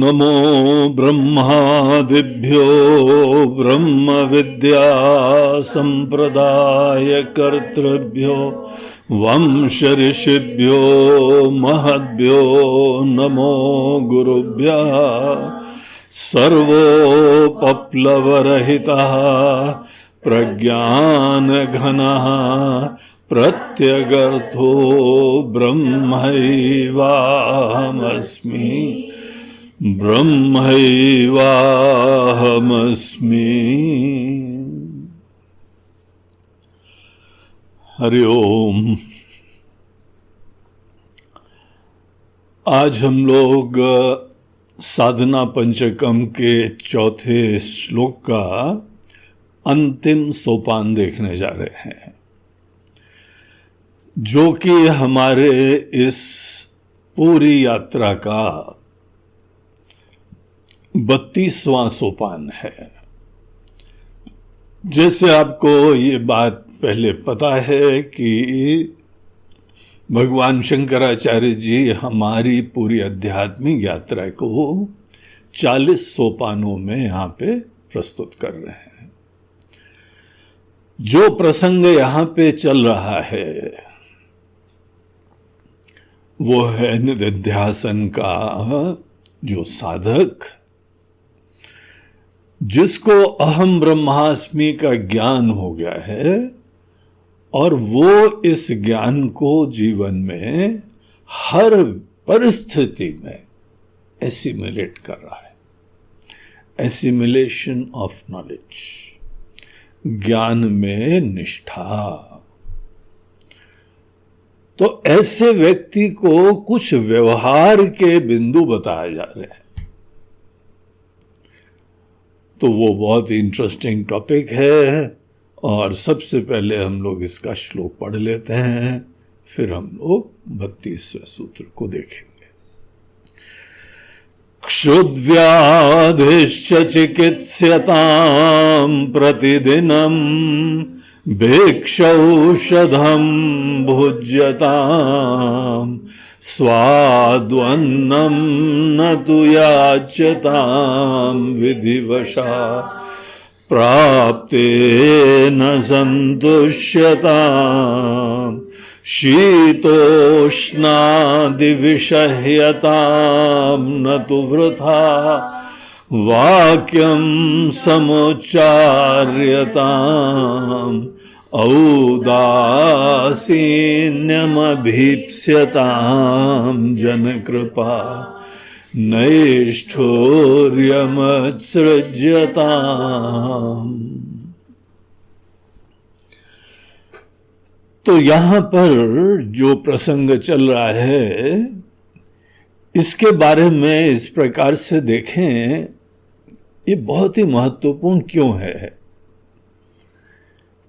नमो ब्रह्मादिभ्यो ब्रह्म विद्या संप्रदाय कर्तृभ्यो वंश ऋषिभ्यो महद्भ्यो नमो गुरुभ्यः। सर्वोपप्लवरहितः प्रज्ञानघनः प्रत्यगर्थो ब्रह्मैवाहमस्मि ब्रह्मैवाहमस्मि। हरि ओम। आज हम लोग साधना पंचकम के चौथे श्लोक का अंतिम सोपान देखने जा रहे हैं, जो कि हमारे इस पूरी यात्रा का 32वां सोपान है। जैसे आपको ये बात पहले पता है कि भगवान शंकराचार्य जी हमारी पूरी आध्यात्मिक यात्रा को 40 सोपानों में यहाँ पे प्रस्तुत कर रहे हैं। जो प्रसंग यहाँ पे चल रहा है वो है निधिध्यासन का जो साधक, जिसको अहम ब्रह्मास्मि का ज्ञान हो गया है और वो इस ज्ञान को जीवन में हर परिस्थिति में एसिमिलेट कर रहा है। एसिमिलेशन ऑफ नॉलेज, ज्ञान में निष्ठा। तो ऐसे व्यक्ति को कुछ व्यवहार के बिंदु बताए जा रहे हैं। तो वो बहुत इंटरेस्टिंग टॉपिक है और सबसे पहले हम लोग इसका श्लोक पढ़ लेते हैं, फिर हम लोग 32वें सूत्र को देखेंगे। क्षुद्व्याधिश्च चिकित्स्यतां प्रतिदिनं भिक्षौषधं भुज्यतां स्वाद्वन्नं न तु याच्यतां विधिवशा प्राप्ते न सन्तुष्यतां शीतोष्णादिविषह्यतां न तु वृथा वाक्यं समुच्चार्यताम् औदासीन्यमभीप्स्यतां जनकृपा नैष्ठुर्यमत्सृज्यताम्। तो यहां पर जो प्रसंग चल रहा है इसके बारे में इस प्रकार से देखें, ये बहुत ही महत्वपूर्ण क्यों है?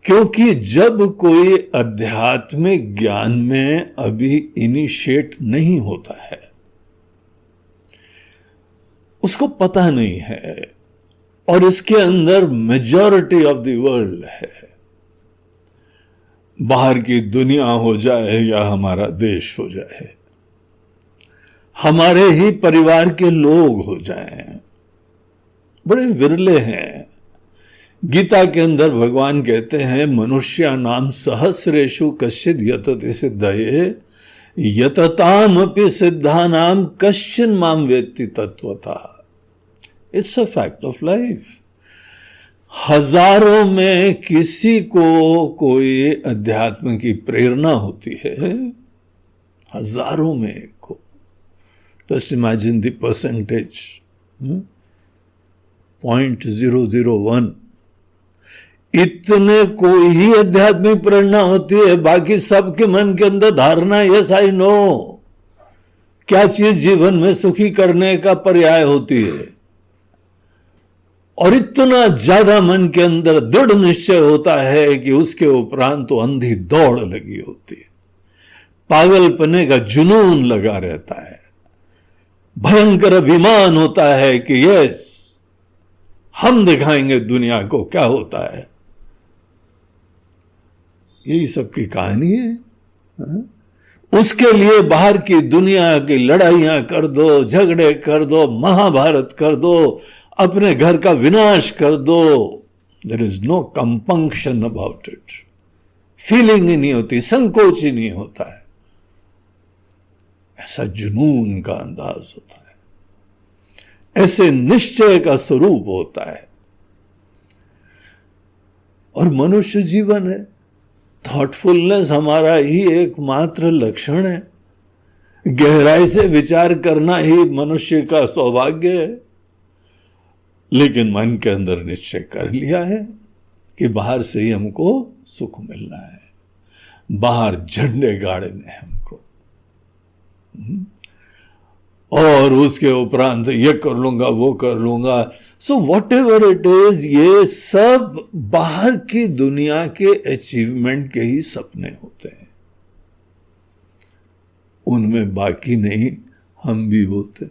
क्योंकि जब कोई आध्यात्मिक ज्ञान में अभी इनिशिएट नहीं होता है, उसको पता नहीं है और इसके अंदर मेजॉरिटी ऑफ द वर्ल्ड है, बाहर की दुनिया हो जाए या हमारा देश हो जाए, हमारे ही परिवार के लोग हो जाएं, बड़े विरले हैं। गीता के अंदर भगवान कहते हैं मनुष्या नाम सहस्रेषु कश्चिद यतते सिद्धये यततामपि सिद्धानाम कश्चिन माम वेत्ति तत्वतः। It's a fact of life. हजारों में किसी को कोई अध्यात्म की प्रेरणा होती है, हजारों में एक को। Just imagine the percentage 0.001। इतने को ही आध्यात्मिक प्रेरणा होती है, बाकी सबके मन के अंदर धारणा यस आई नो, क्या चीज जीवन में सुखी करने का पर्याय होती है। और इतना ज्यादा मन के अंदर दृढ़ निश्चय होता है कि उसके उपरांत तो अंधी दौड़ लगी होती है, पागलपने का जुनून लगा रहता है, भयंकर अभिमान होता है कि यस हम दिखाएंगे दुनिया को क्या होता है। यही सबकी कहानी है। उसके लिए बाहर की दुनिया की लड़ाइयां कर दो, झगड़े कर दो, महाभारत कर दो, अपने घर का विनाश कर दो। There is no compunction about it. Feeling ही नहीं होती, संकोच ही नहीं होता है। ऐसा जुनून का अंदाज होता है, ऐसे निश्चय का स्वरूप होता है। और मनुष्य जीवन है, थॉटफुलनेस हमारा ही एकमात्र लक्षण है। गहराई से विचार करना ही मनुष्य का सौभाग्य है। लेकिन मन के अंदर निश्चय कर लिया है कि बाहर से ही हमको सुख मिलना है, बाहर झंडे गाड़ने हमको, और उसके उपरांत ये कर लूंगा, वो कर लूंगा। So what ever it is, ये सब बाहर की दुनिया के अचीवमेंट के ही सपने होते हैं। उनमें बाकी नहीं हम भी होते।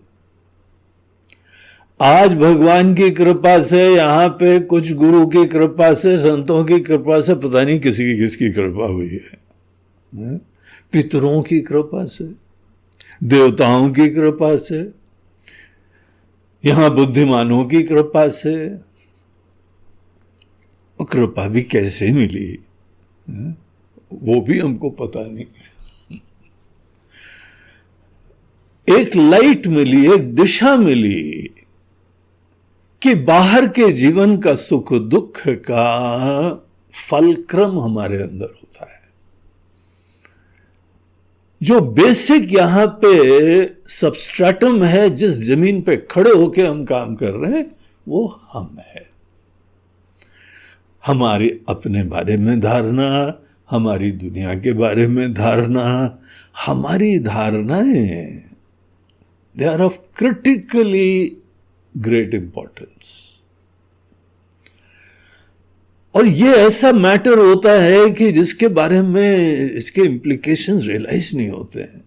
आज भगवान की कृपा से, यहां पे कुछ गुरु की कृपा से, संतों की कृपा से, पता नहीं किसकी कृपा हुई है, पितरों की कृपा से, देवताओं की कृपा से, यहां बुद्धिमानों की कृपा से। और कृपा भी कैसे मिली वो भी हमको पता नहीं। एक लाइट मिली, एक दिशा मिली कि बाहर के जीवन का सुख दुख का फलक्रम हमारे अंदर होता है। जो बेसिक यहां पे सबस्ट्रेटम है, जिस जमीन पे खड़े होके हम काम कर रहे हैं, वो हम है। हमारी अपने बारे में धारणा, हमारी दुनिया के बारे में धारणा, हमारी धारणाएं, they are of critically great importance. और ये ऐसा मैटर होता है कि जिसके बारे में इसके इम्प्लीकेशंस रियलाइज नहीं होते हैं।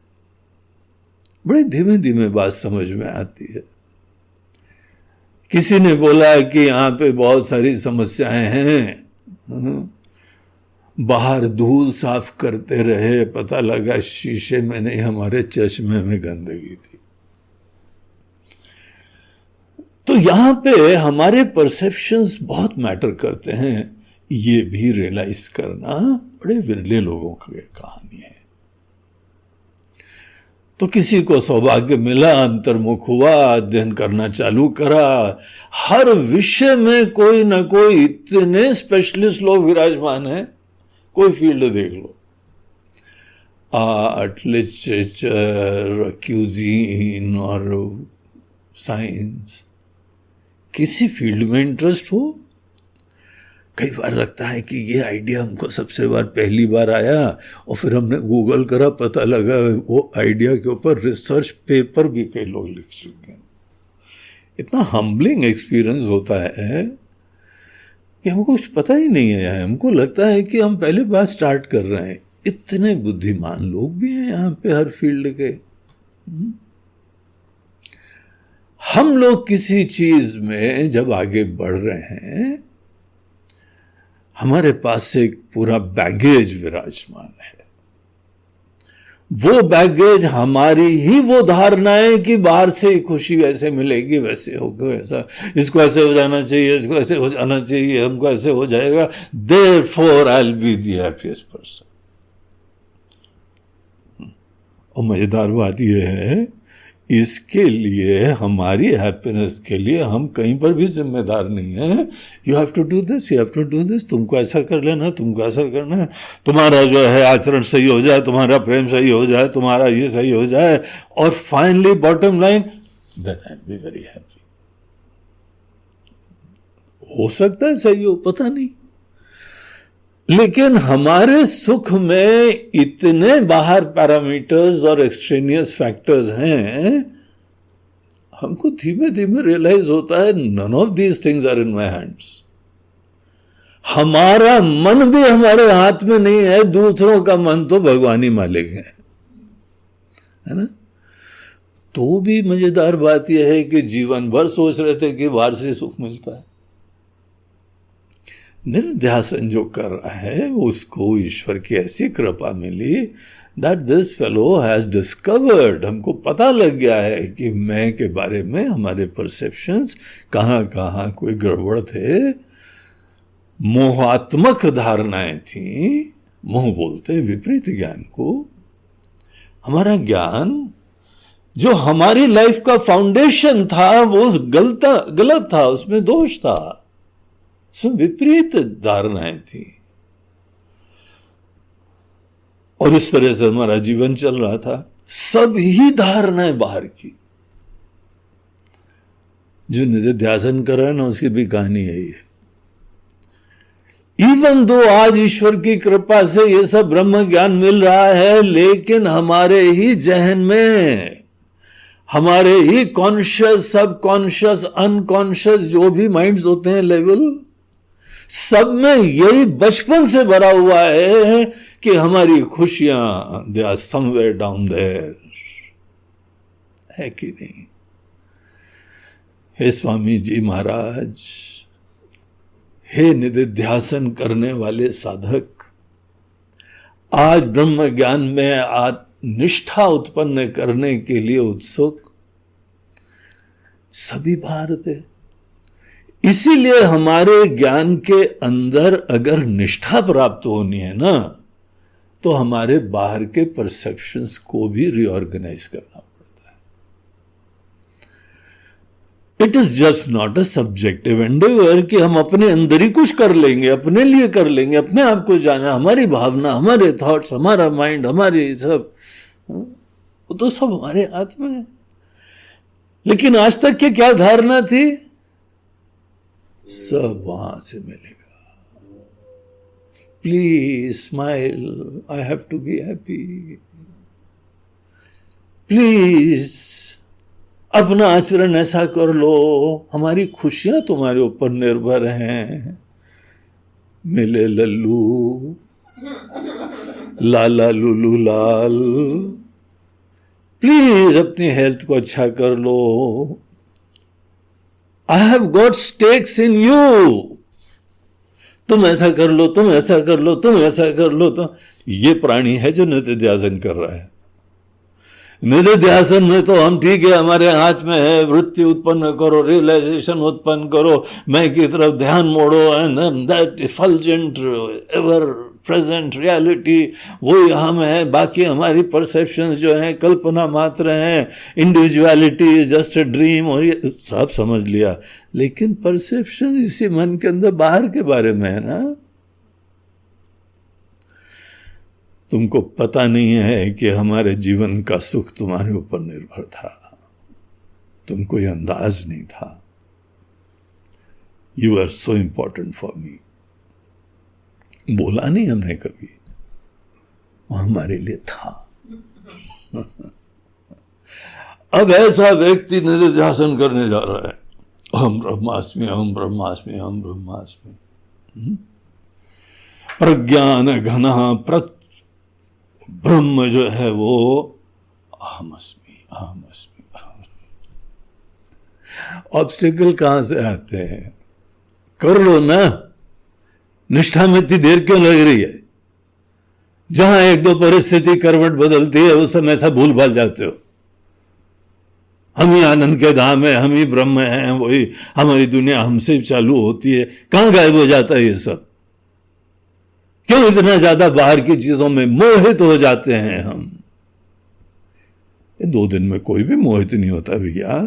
बड़े धीमे धीमे बात समझ में आती है। किसी ने बोला कि यहां पे बहुत सारी समस्याएं हैं, बाहर धूल साफ करते रहे, पता लगा शीशे में नहीं, हमारे चश्मे में गंदगी थी। तो यहां पे हमारे परसेप्शंस बहुत मैटर करते हैं। ये भी रियलाइज करना बड़े विरले लोगों की कहानी है। तो किसी को सौभाग्य मिला, अंतर्मुख हुआ, अध्ययन करना चालू करा। हर विषय में कोई ना कोई इतने स्पेशलिस्ट लोग विराजमान हैं। कोई फील्ड देख लो, आर्ट, लिटरेचर, क्यूजीन और साइंस, किसी फील्ड में इंटरेस्ट हो। कई बार लगता है कि ये आइडिया हमको सबसे पहली बार आया और फिर हमने गूगल करा, पता लगा वो आइडिया के ऊपर रिसर्च पेपर भी कई लोग लिख चुके हैं। इतना हम्बलिंग एक्सपीरियंस होता है कि हमको कुछ पता ही नहीं है। हमको लगता है कि हम पहले बार स्टार्ट कर रहे हैं। इतने बुद्धिमान लोग भी हैं यहाँ पे हर फील्ड के। हम लोग किसी चीज में जब आगे बढ़ रहे हैं, हमारे पास एक पूरा बैगेज विराजमान है। वो बैगेज हमारी ही वो धारणाएं कि बाहर से खुशी ऐसे मिलेगी, वैसे होगा, ऐसा, इसको ऐसे हो जाना चाहिए, इसको ऐसे हो जाना चाहिए, हमको ऐसे हो जाएगा, therefore I will be the happiest person. और मजेदार बात यह है, इसके लिए, हमारी हैप्पीनेस के लिए हम कहीं पर भी जिम्मेदार नहीं है। You have to do this, you have to do this, तुमको ऐसा कर लेना, तुमको ऐसा करना है, तुम्हारा जो है आचरण सही हो जाए, तुम्हारा प्रेम सही हो जाए, तुम्हारा ये सही हो जाए, और finally bottom line, then I be very happy. हो सकता है सही हो, पता नहीं, लेकिन हमारे सुख में इतने बाहर पैरामीटर्स और एक्सट्रेनियस फैक्टर्स हैं, हमको धीमे धीमे रियलाइज होता है none of these things are in my hands. हमारा मन भी हमारे हाथ में नहीं है, दूसरों का मन तो भगवान ही मालिक है ना। तो भी मजेदार बात यह है कि जीवन भर सोच रहे थे कि बाहर से सुख मिलता है, निध्यासन जो कर रहा है उसको ईश्वर की ऐसी कृपा मिली that this fellow has discovered, हमको पता लग गया है कि मैं के बारे में हमारे परसेप्शंस कहाँ कहाँ कोई गड़बड़ थे, मोहात्मक धारणाएं थी, मोह बोलते हैं विपरीत ज्ञान को। हमारा ज्ञान जो हमारी लाइफ का फाउंडेशन था वो गलत था, उसमें दोष था, उसमें विपरीत धारणाएं थी, और इस तरह से हमारा जीवन चल रहा था। सब ही धारणाएं बाहर की। जो निधिध्यासन कर रहा है ना उसकी भी कहानी यही है। इवन दो आज ईश्वर की कृपा से ये सब ब्रह्म ज्ञान मिल रहा है, लेकिन हमारे ही जहन में, हमारे ही कॉन्शियस, सब कॉन्शियस, अनकॉन्शियस जो भी माइंड्स होते हैं लेवल, सब में यही बचपन से भरा हुआ है कि हमारी खुशियां they are somewhere down there, है कि नहीं? हे स्वामी जी महाराज, हे निधिध्यासन करने वाले साधक, आज ब्रह्म ज्ञान में निष्ठा उत्पन्न करने के लिए उत्सुक सभी भारत है। इसीलिए हमारे ज्ञान के अंदर अगर निष्ठा प्राप्त होनी है ना, तो हमारे बाहर के परसेप्शंस को भी रीऑर्गेनाइज करना पड़ता है। It is just not a subjective Endeavour कि हम अपने अंदर ही कुछ कर लेंगे, अपने लिए कर लेंगे, अपने आप को जाना, हमारी भावना, हमारे थॉट्स, हमारा माइंड, हमारे सब, वो तो सब हमारे हाथ में है। लेकिन आज तक की क्या धारणा थी? सब वहां से मिलेगा। Please smile, I have to be happy, please अपना आचरण ऐसा कर लो, हमारी खुशियां तुम्हारे ऊपर निर्भर हैं। मिले लल्लू लाला लुलू लाल, प्लीज अपनी हेल्थ को अच्छा कर लो। I have got stakes in you. तुम ऐसा कर लो, तुम ऐसा कर लो, तुम ऐसा कर लो। तो ये प्राणी है जो निधिध्यासन कर रहा है। निधिध्यासन में तो हम ठीक है, हमारे हाथ में है, वृत्ति उत्पन्न करो, रियलाइजेशन उत्पन्न करो, मैं की तरफ ध्यान मोड़ो, and that effulgent ever present reality वो हम है। बाकी हमारी परसेप्शंस जो हैं कल्पना मात्र हैं, individuality is just a dream, और ये सब समझ लिया। लेकिन परसेप्शन इसी मन के अंदर बाहर के बारे में है ना। तुमको पता नहीं है कि हमारे जीवन का सुख तुम्हारे ऊपर निर्भर था, तुमको ये अंदाज नहीं था। You are so important for me. बोला नहीं हमने कभी, वो हमारे लिए था। अब ऐसा व्यक्ति निधिध्यासन करने जा रहा है, अहम ब्रह्मास्मि, अहम ब्रह्मास्मि, अहम ब्रह्मास्मि। प्रज्ञान घन ब्रह्म जो है वो अहम अस्मि, अहम अस्मि, अहम। ऑब्स्टिकल कहां से आते हैं? कर लो ना, निष्ठा में इतनी देर क्यों लग रही है? जहां एक दो परिस्थिति करवट बदलती है उस समय ऐसा भूल भाल जाते हो। हम ही आनंद के धाम है, हम ही ब्रह्म हैं, वही हमारी दुनिया हमसे चालू होती है। कहां गायब हो जाता है ये सब? क्यों इतना ज्यादा बाहर की चीजों में मोहित हो जाते हैं हम? ये 2 दिन में कोई भी मोहित नहीं होता भैया।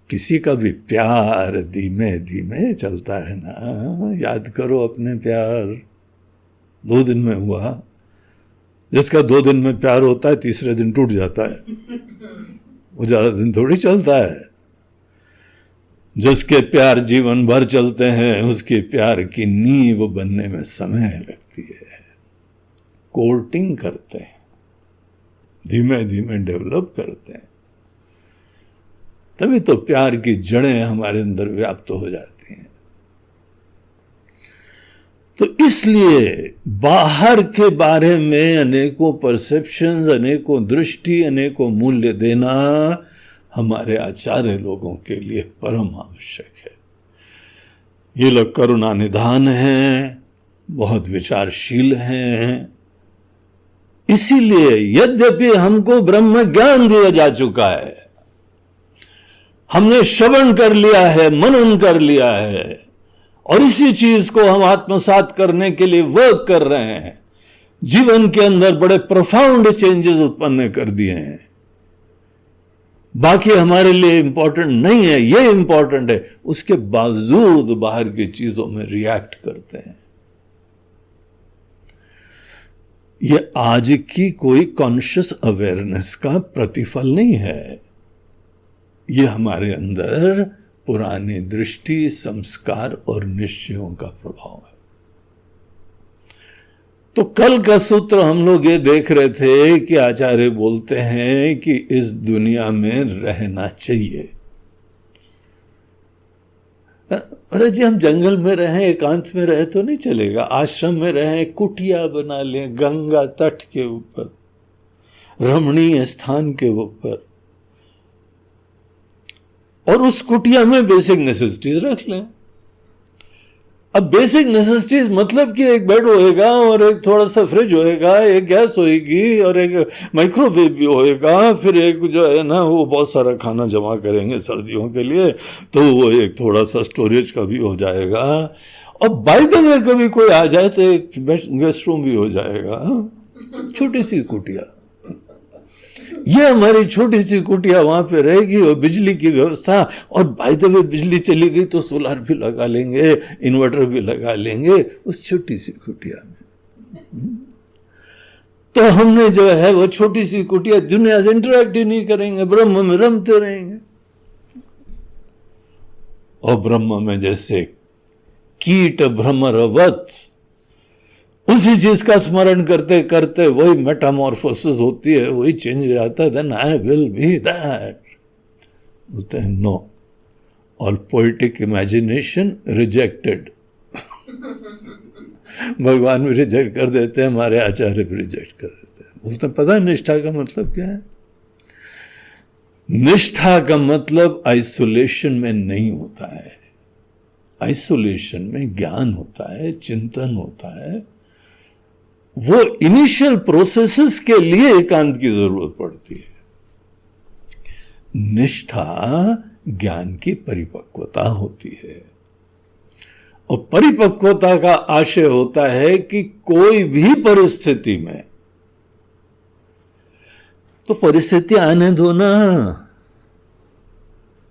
किसी का भी प्यार धीमे धीमे चलता है ना। याद करो अपने प्यार, 2 दिन में हुआ। जिसका 2 दिन में प्यार होता है, तीसरे दिन टूट जाता है, वो ज्यादा दिन थोड़ी चलता है। जिसके प्यार जीवन भर चलते हैं, उसके प्यार की नींव बनने में समय लगती है। कोर्टिंग करते हैं, धीमे धीमे डेवलप करते हैं, तभी तो प्यार की जड़ें हमारे अंदर व्याप्त हो जाती हैं। तो इसलिए बाहर के बारे में अनेकों परसेप्शंस, अनेकों दृष्टि, अनेकों मूल्य देना हमारे आचार्य लोगों के लिए परम आवश्यक है। ये लोग करुणा निधान हैं, बहुत विचारशील हैं। इसीलिए यद्यपि हमको ब्रह्म ज्ञान दिया जा चुका है, हमने श्रवण कर लिया है, मनन कर लिया है, और इसी चीज को हम आत्मसात करने के लिए वर्क कर रहे हैं, जीवन के अंदर बड़े प्रोफाउंड चेंजेस उत्पन्न कर दिए हैं। बाकी हमारे लिए इंपॉर्टेंट नहीं है, ये इंपॉर्टेंट है, उसके बावजूद बाहर की चीजों में रिएक्ट करते हैं। ये आज की कोई कॉन्शियस अवेयरनेस का प्रतिफल नहीं है, ये हमारे अंदर पुरानी दृष्टि, संस्कार और निश्चयों का प्रभाव है। तो कल का सूत्र हम लोग ये देख रहे थे कि आचार्य बोलते हैं कि इस दुनिया में रहना चाहिए। अरे जी, हम जंगल में रहें, एकांत में रहे तो नहीं चलेगा, आश्रम में रहें, कुटिया बना लें गंगा तट के ऊपर, रमणीय स्थान के ऊपर, और उस कुटिया में बेसिक नेसेसिटीज रख लें। अब बेसिक नेसेसिटीज मतलब कि एक बेड होएगा और एक थोड़ा सा फ्रिज होएगा, एक गैस होएगी और एक माइक्रोवेव भी होएगा, फिर एक जो है ना वो बहुत सारा खाना जमा करेंगे सर्दियों के लिए, तो वो एक थोड़ा सा स्टोरेज का भी हो जाएगा, और बाय द वे कभी कोई आ जाए तो एक गेस्ट रूम भी हो जाएगा। छोटी सी कुटिया, ये हमारी छोटी सी कुटिया वहां पे रहेगी, और बिजली की व्यवस्था, और बाय द वे बिजली चली गई तो सोलर भी लगा लेंगे, इन्वर्टर भी लगा लेंगे उस छोटी सी कुटिया में। तो हमने जो है वो छोटी सी कुटिया, दुनिया से इंटरेक्ट ही नहीं करेंगे, ब्रह्म में रमते रहेंगे। और ब्रह्म में जैसे कीट भ्रमरवत उसी चीज का स्मरण करते करते वही मेटामॉर्फोसिस होती है, वही चेंज हो जाता है। Then I will be that, बोलते हैं no, all poetic imagination rejected. भगवान भी रिजेक्ट कर देते हैं, हमारे आचार्य भी रिजेक्ट कर देते हैं। बोलते हैं पता है निष्ठा का मतलब क्या है? निष्ठा का मतलब आइसोलेशन में नहीं होता है, आइसोलेशन में ज्ञान होता है, चिंतन होता है। वो इनिशियल प्रोसेसेस के लिए एकांत की जरूरत पड़ती है। निष्ठा ज्ञान की परिपक्वता होती है, और परिपक्वता का आशय होता है कि कोई भी परिस्थिति में, तो परिस्थिति आने दो ना,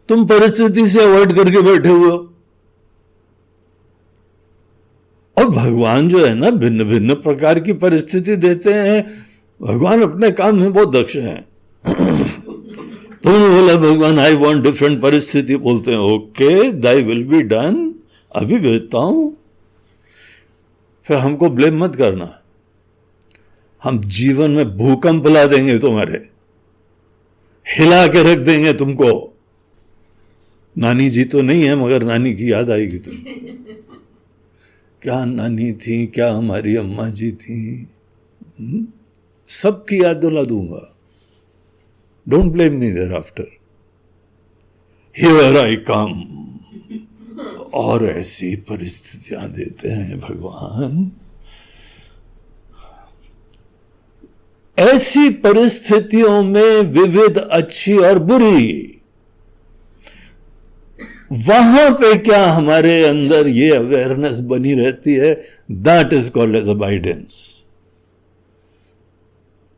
तुम परिस्थिति से अवॉइड करके बैठे हुए हो। और भगवान जो है ना भिन्न भिन्न प्रकार की परिस्थिति देते हैं। भगवान अपने काम में बहुत दक्ष हैं। तुमने बोला भगवान आई वांट डिफरेंट परिस्थिति, बोलते हैं okay thy will be done, अभी भेजता हूं। फिर हमको ब्लेम मत करना, हम जीवन में भूकंप ला देंगे, तुम्हारे हिला के रख देंगे तुमको। नानी जी तो नहीं है, मगर नानी की याद आएगी तुमको। क्या नानी थी, क्या हमारी अम्मा जी थी, सबकी याद दिला दूंगा। Don't blame me thereafter, here I come. और ऐसी परिस्थितियां देते हैं भगवान, ऐसी परिस्थितियों में विविध अच्छी और बुरी, वहां पे क्या हमारे अंदर ये अवेयरनेस बनी रहती है, दैट इज कॉल्ड एज अबाइडेंस।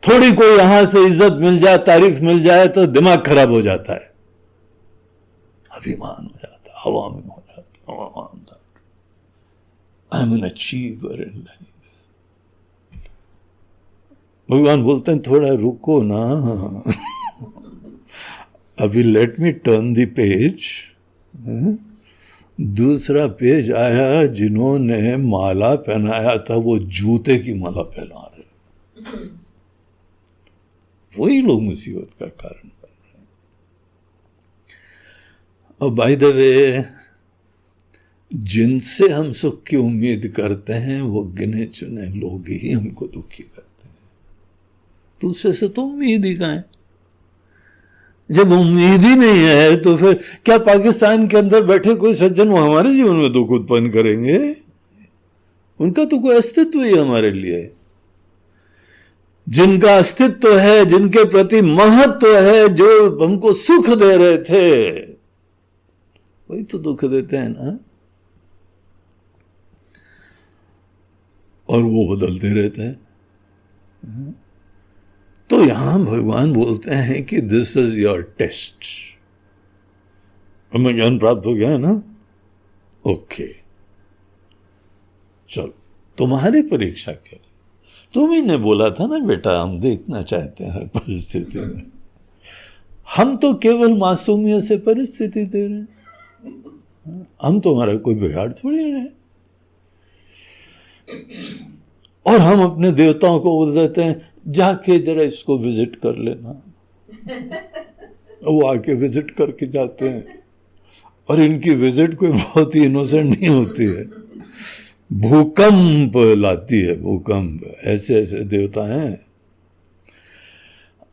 थोड़ी कोई यहां से इज्जत मिल जाए, तारीफ मिल जाए तो दिमाग खराब हो जाता है, अभिमान हो जाता है, हवा में हो जाता है। I am an achiever in life. भगवान बोलते हैं थोड़ा रुको ना, अभी let me turn the page. दूसरा पेज आया, जिन्होंने माला पहनाया था वो जूते की माला पहना रहे, वही लोग मुसीबत का कारण बन रहे हैं। और बाय द वे, जिनसे हम सुख की उम्मीद करते हैं वो गिने चुने लोग ही हमको दुखी करते हैं। दूसरे से तो उम्मीद ही कहाँ है। जब उम्मीद ही नहीं है तो फिर क्या पाकिस्तान के अंदर बैठे कोई सज्जन वो हमारे जीवन में दुख उत्पन्न करेंगे? उनका तो कोई अस्तित्व ही हमारे लिए। जिनका अस्तित्व है, जिनके प्रति महत्व है, जो हमको सुख दे रहे थे, वही तो दुख देते हैं ना। और वो बदलते रहते हैं। तो यहां भगवान बोलते हैं कि दिस इज योर टेस्ट। हमें ज्ञान प्राप्त हो गया है ना? ओके, चलो तुम्हारी परीक्षा क्या? तुम ही ने बोला था ना बेटा, हम देखना चाहते हैं हर परिस्थिति में। हम तो केवल मासूमियत से परिस्थिति दे रहे हैं, हम तुम्हारा कोई बिगाड़ थोड़ी है। और हम अपने देवताओं को बोल देते हैं जाके जरा इसको विजिट कर लेना। वो आके विजिट करके जाते हैं, और इनकी विजिट कोई बहुत ही इनोसेंट नहीं होती है, भूकंप लाती है, भूकंप। ऐसे ऐसे देवता हैं।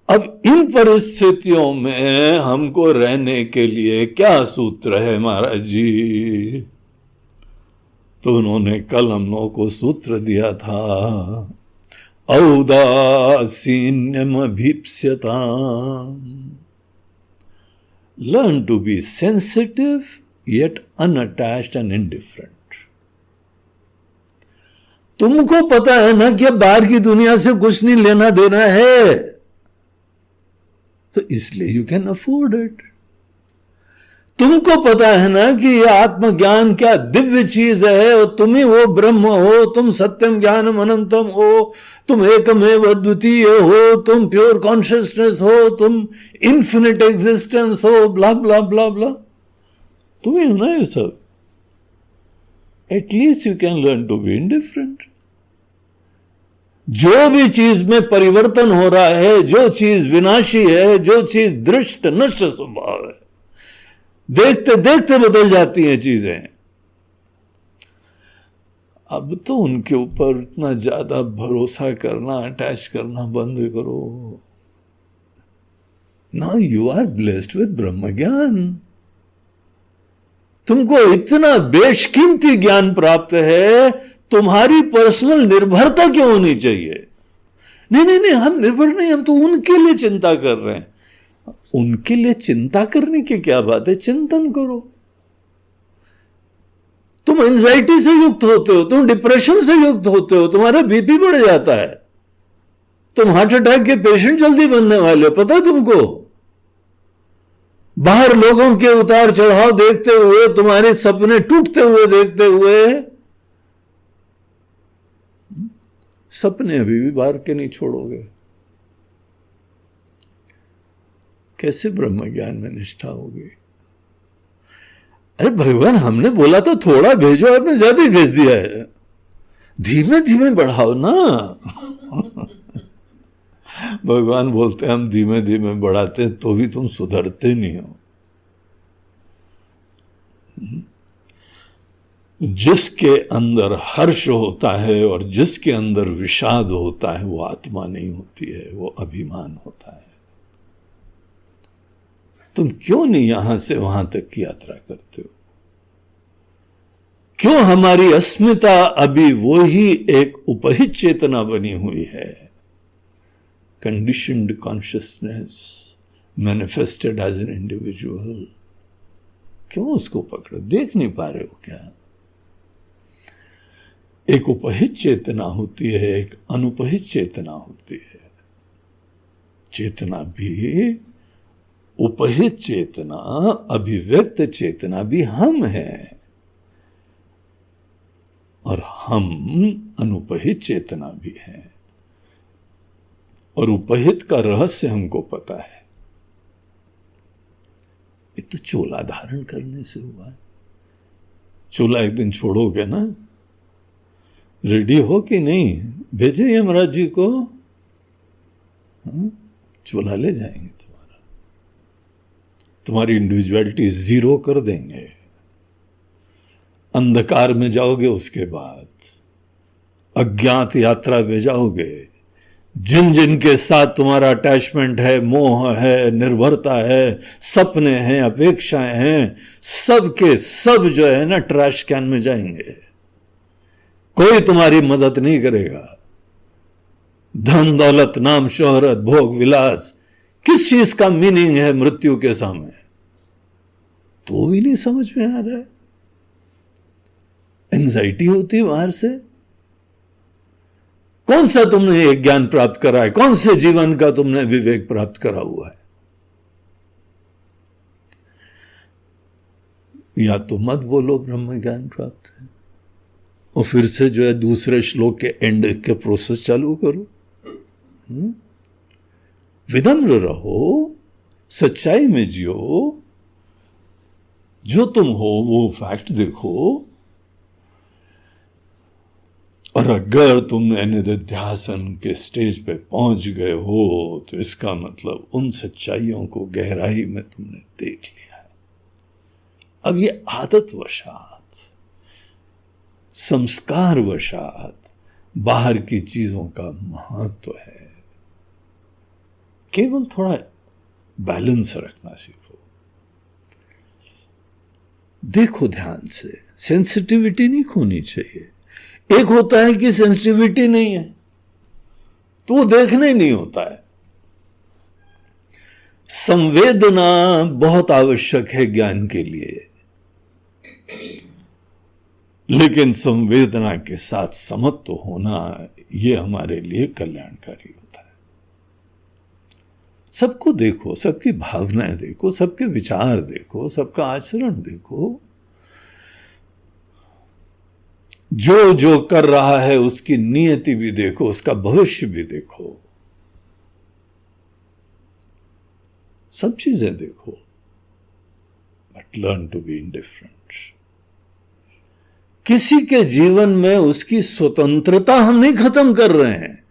अब इन परिस्थितियों में हमको रहने के लिए क्या सूत्र है महाराज जी? तो उन्होंने कल हम लोगों को सूत्र दिया था, औदासीन्यम अभीप्स्यता। Learn to be sensitive yet unattached and indifferent. तुमको पता है ना कि अब बाहर की दुनिया से कुछ नहीं लेना देना है, तो इसलिए यू कैन अफोर्ड इट। तुमको पता है ना कि यह आत्मज्ञान क्या दिव्य चीज है, और तुम ही वो ब्रह्म हो, तुम सत्यम ज्ञानम अनंतम हो, तुम एकमेव अद्वितीय हो, तुम प्योर कॉन्शियसनेस हो, तुम इन्फिनिट एग्जिस्टेंस हो, ब्ला ब्ला ब्ला ब्ला। तुम ही हो ना ये सब। At least you can learn to be indifferent. जो भी चीज में परिवर्तन हो रहा है, जो चीज विनाशी है, जो चीज दृष्ट नष्ट स्वभाव है, देखते देखते बदल जाती हैं चीजें। अब तो उनके ऊपर इतना ज्यादा भरोसा करना, अटैच करना बंद करो। Now you are blessed with ब्रह्म ज्ञान। तुमको इतना बेशकीमती ज्ञान प्राप्त है, तुम्हारी पर्सनल निर्भरता क्यों होनी चाहिए? नहीं नहीं नहीं, हम निर्भर नहीं, हम तो उनके लिए चिंता कर रहे हैं। उनके लिए चिंता करने की क्या बात है? चिंतन करो। तुम एंजाइटी से युक्त होते हो, तुम डिप्रेशन से युक्त होते हो, तुम्हारा बीपी बढ़ जाता है, तुम हार्ट अटैक के पेशेंट जल्दी बनने वाले हो, पता है तुमको? बाहर लोगों के उतार चढ़ाव देखते हुए, तुम्हारे सपने टूटते हुए देखते हुए, सपने अभी भी बाहर के नहीं छोड़ोगे। कैसे ब्रह्म ज्ञान में निष्ठा होगी? अरे भगवान, हमने बोला तो थोड़ा भेजो, आपने ज्यादा भेज दिया है। धीमे धीमे बढ़ाओ ना। भगवान बोलते हैं हम धीमे धीमे बढ़ाते तो भी तुम सुधरते नहीं हो। जिसके अंदर हर्ष होता है और जिसके अंदर विषाद होता है, वो आत्मा नहीं होती है, वो अभिमान होता है। तुम क्यों नहीं यहां से वहां तक की यात्रा करते हो? क्यों हमारी अस्मिता अभी वो ही एक उपहित चेतना बनी हुई है? Conditioned consciousness manifested as an individual. क्यों उसको पकड़ो? देख नहीं पा रहे हो क्या? एक उपहित चेतना होती है, एक अनुपहित चेतना होती है। चेतना भी, उपहित चेतना, अभिव्यक्त चेतना भी हम हैं, और हम अनुपहित चेतना भी हैं। और उपहित का रहस्य हमको पता है। ये तो चोला धारण करने से हुआ है। चोला एक दिन छोड़ोगे ना, रेडी हो कि नहीं? भेजे यमराज जी को, चोला ले जाएंगे, तुम्हारी इंडिविजुअलिटी जीरो कर देंगे। अंधकार में जाओगे, उसके बाद अज्ञात यात्रा में जाओगे, जिन जिन के साथ तुम्हारा अटैचमेंट है, मोह है, निर्भरता है, सपने हैं, अपेक्षाएं हैं, सब के सब जो है ना ट्रैश कैन में जाएंगे। कोई तुम्हारी मदद नहीं करेगा। धन दौलत, नाम शोहरत, भोग विलास, किस चीज का मीनिंग है मृत्यु के सामने? तो भी नहीं समझ में आ रहा है। एंजाइटी होती है बाहर से। कौन सा तुमने एक ज्ञान प्राप्त करा है? कौन से जीवन का तुमने विवेक प्राप्त करा हुआ है? या तो मत बोलो ब्रह्म ज्ञान प्राप्त है, और फिर से जो है दूसरे श्लोक के एंड के प्रोसेस चालू करो। विनम्र रहो, सच्चाई में जियो, जो तुम हो वो फैक्ट देखो। और अगर तुम निधिध्यासन के स्टेज पे पहुंच गए हो तो इसका मतलब उन सच्चाइयों को गहराई में तुमने देख लिया है। अब ये आदत वशात, संस्कार वशात बाहर की चीजों का महत्व है। केवल थोड़ा बैलेंस रखना सीखो। देखो ध्यान से, सेंसिटिविटी नहीं खोनी चाहिए। एक होता है कि सेंसिटिविटी नहीं है तो वो देखना ही नहीं होता है। संवेदना बहुत आवश्यक है ज्ञान के लिए, लेकिन संवेदना के साथ समत्व होना यह हमारे लिए कल्याणकारी होता है। सबको देखो, सबकी भावनाएं देखो, सबके विचार देखो, सबका आचरण देखो। जो जो कर रहा है उसकी नियति भी देखो, उसका भविष्य भी देखो, सब चीजें देखो, but learn to be indifferent. किसी के जीवन में उसकी स्वतंत्रता हम नहीं खत्म कर रहे हैं।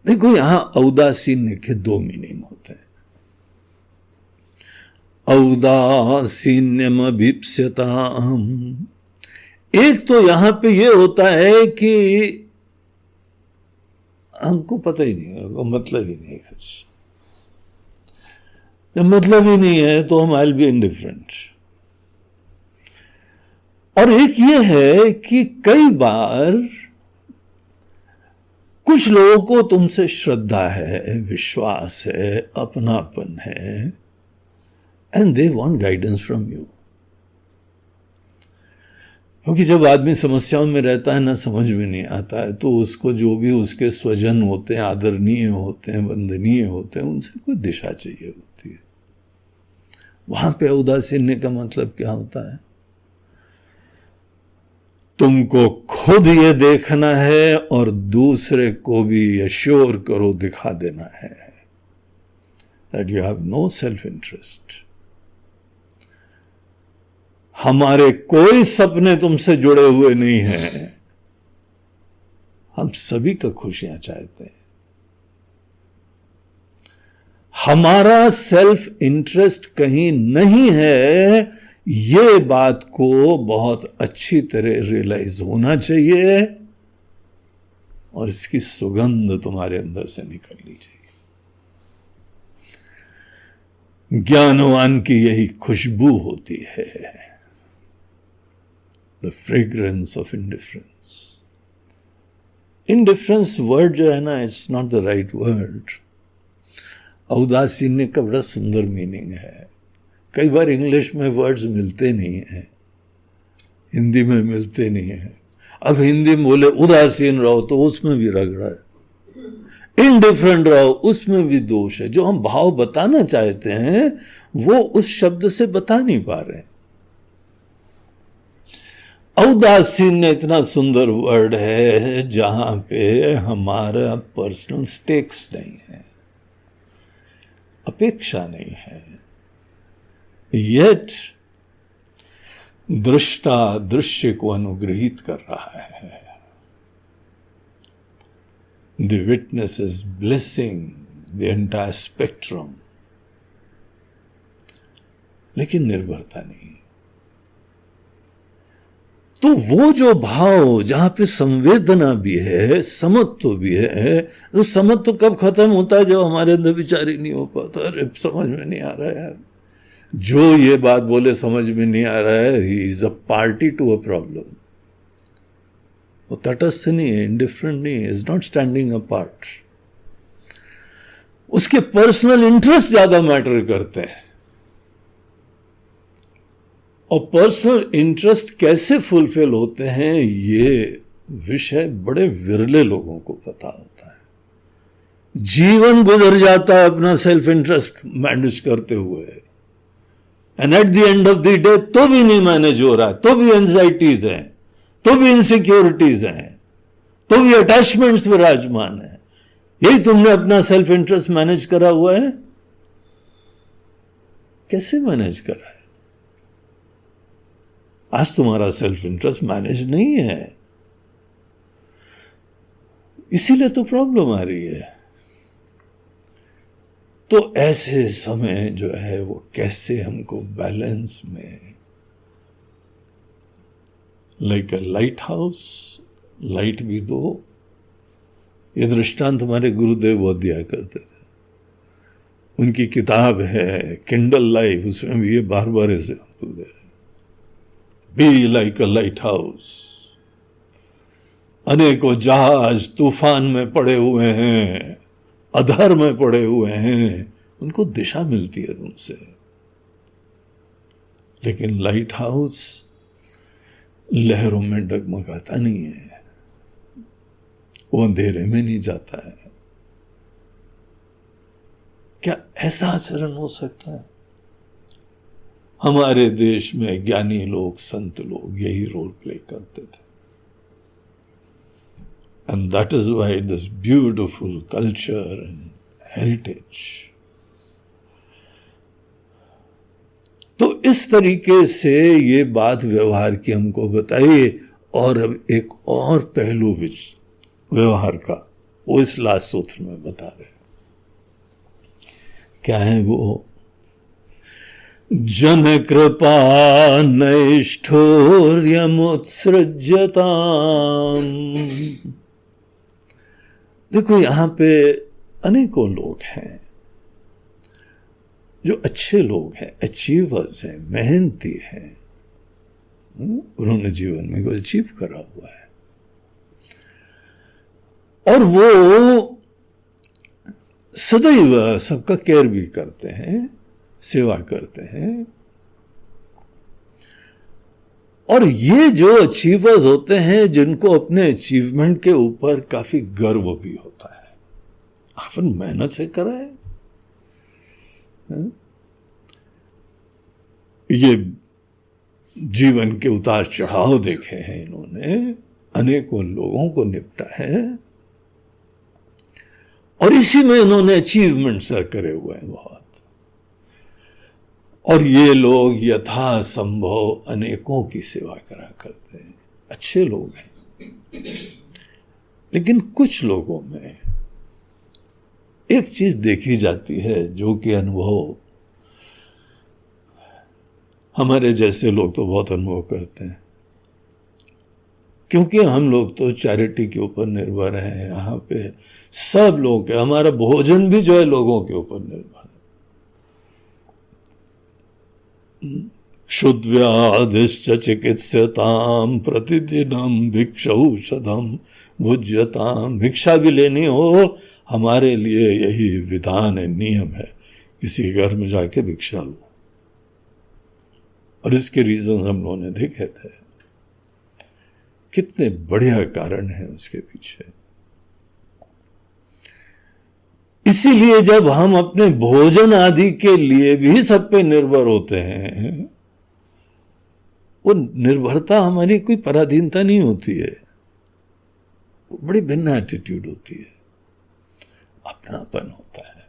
देखो यहां औदासीन्य के दो मीनिंग होते हैं। औदासीन्यम अभीप्स्यताम, एक तो यहां पे ये होता है कि हमको पता ही नहीं है, मतलब ही नहीं है कुछ। जब मतलब ही नहीं है तो हम आई बी इंडिफरेंट। और एक ये है कि कई बार कुछ लोगों को तुमसे श्रद्धा है, विश्वास है, अपनापन है, and they want guidance from you. क्योंकि जब आदमी समस्याओं में रहता है ना, समझ में नहीं आता है, तो उसको जो भी उसके स्वजन होते हैं, आदरणीय होते हैं, वंदनीय होते हैं, उनसे कोई दिशा चाहिए होती है। वहां पे उदासीन्य का मतलब क्या होता है? तुमको खुद ये देखना है और दूसरे को भी एश्योर करो, दिखा देना है that you have no self interest. हमारे कोई सपने तुमसे जुड़े हुए नहीं हैं, हम सभी का खुशियां चाहते हैं। हमारा सेल्फ इंटरेस्ट कहीं नहीं है, ये बात को बहुत अच्छी तरह रियलाइज होना चाहिए और इसकी सुगंध तुम्हारे अंदर से निकलनी चाहिए। ज्ञानवान की यही खुशबू होती है, the fragrance of indifference. Indifference word जो है ना, it's not the right word. औदासीन्य का बड़ा सुंदर मीनिंग है। कई बार इंग्लिश में वर्ड्स मिलते नहीं हैं, हिंदी में मिलते नहीं हैं। अब हिंदी में बोले उदासीन रहो तो उसमें भी रगड़ा है, इनडिफरेंट रहो उसमें भी दोष है। जो हम भाव बताना चाहते हैं वो उस शब्द से बता नहीं पा रहे हैं। औदासीन्य इतना सुंदर वर्ड है जहां पे हमारा पर्सनल स्टेक्स नहीं है, अपेक्षा नहीं है, येट दृष्टा दृश्य को अनुग्रहित कर रहा है। The witness is blessing the entire spectrum, लेकिन निर्भरता नहीं। तो वो जो भाव जहां पे संवेदना भी है, समत्व भी है, तो समत्व कब खत्म होता है? जब हमारे अंदर विचार ही नहीं हो पाता। अरे समझ में नहीं आ रहा है यार, जो ये बात बोले समझ में नहीं आ रहा है, he is a party to a problem. वो तटस्थ नहीं है, इंडिफरेंट नहीं है, is not standing a part. उसके पर्सनल इंटरेस्ट ज्यादा मैटर करते हैं। और पर्सनल इंटरेस्ट कैसे फुलफिल होते हैं, ये विषय बड़े विरले लोगों को पता होता है। जीवन गुजर जाता है अपना सेल्फ इंटरेस्ट मैनेज करते हुए, and at the end of the day तो भी नहीं मैनेज हो रहा है, तो भी एंजाइटीज हैं, तो भी इनसिक्योरिटीज हैं, तो भी अटैचमेंट्स विराजमान है। यही तुमने अपना सेल्फ इंटरेस्ट मैनेज करा हुआ है। कैसे मैनेज करा है? आज तुम्हारा सेल्फ इंटरेस्ट मैनेज नहीं है, इसीलिए तो प्रॉब्लम आ रही है। तो ऐसे समय जो है वो कैसे हमको बैलेंस में, लाइक अ लाइट हाउस, लाइट भी दो। ये दृष्टांत हमारे गुरुदेव बहुत दिया करते थे। उनकी किताब है किंडल लाइफ, उसमें भी ये बार बार एग्जाम्पल दे रहे, be like a light house. अनेकों जहाज तूफान में पड़े हुए हैं, अधर में पड़े हुए हैं, उनको दिशा मिलती है तुमसे, लेकिन लाइट हाउस लहरों में डगमगाता नहीं है, वो अंधेरे में नहीं जाता है। क्या ऐसा आचरण हो सकता है? हमारे देश में ज्ञानी लोग, संत लोग यही रोल प्ले करते थे। And that is why this beautiful culture and heritage. तो इस तरीके से ये बात व्यवहार की हमको बताइए। और अब एक और पहलू व्यवहार का, वो इस लास्ट सूत्र में बता रहे हैं। क्या है वो? जन कृपा नैष्ठुर्यमुत्सृज्यताम्। देखो यहां पे अनेकों लोग हैं जो अच्छे लोग हैं, अचीवर्स हैं, मेहनती हैं, उन्होंने जीवन में कुछ अचीव करा हुआ है, और वो सदैव सबका केयर भी करते हैं, सेवा करते हैं। और ये जो अचीवर्स होते हैं, जिनको अपने अचीवमेंट के ऊपर काफी गर्व भी होता है, आपन मेहनत से करा है, ये जीवन के उतार चढ़ाव देखे हैं इन्होंने, अनेकों लोगों को निपटा है, और इसी में इन्होंने अचीवमेंट्स करे हुए हैं बहुत। और ये लोग यथासंभव अनेकों की सेवा करा करते हैं, अच्छे लोग हैं। लेकिन कुछ लोगों में एक चीज देखी जाती है, जो कि अनुभव हमारे जैसे लोग तो बहुत अनुभव करते हैं, क्योंकि हम लोग तो चैरिटी के ऊपर निर्भर हैं। यहाँ पे सब लोग, हमारा भोजन भी जो है लोगों के ऊपर निर्भर है। क्षुद्व्याधिश्च चिकित्स्यताम प्रतिदिनम भिक्षौषधम भुज्यताम। भिक्षा भी लेनी हो, हमारे लिए यही विधान है, नियम है, किसी घर में जाके भिक्षा लो। और इसके रीजन हम लोगों ने देखे थे, कितने बढ़िया कारण है उसके पीछे। इसीलिए जब हम अपने भोजन आदि के लिए भी सब पे निर्भर होते हैं, वो निर्भरता हमारी कोई पराधीनता नहीं होती है, वो बड़ी भिन्न एटीट्यूड होती है, अपनापन होता है।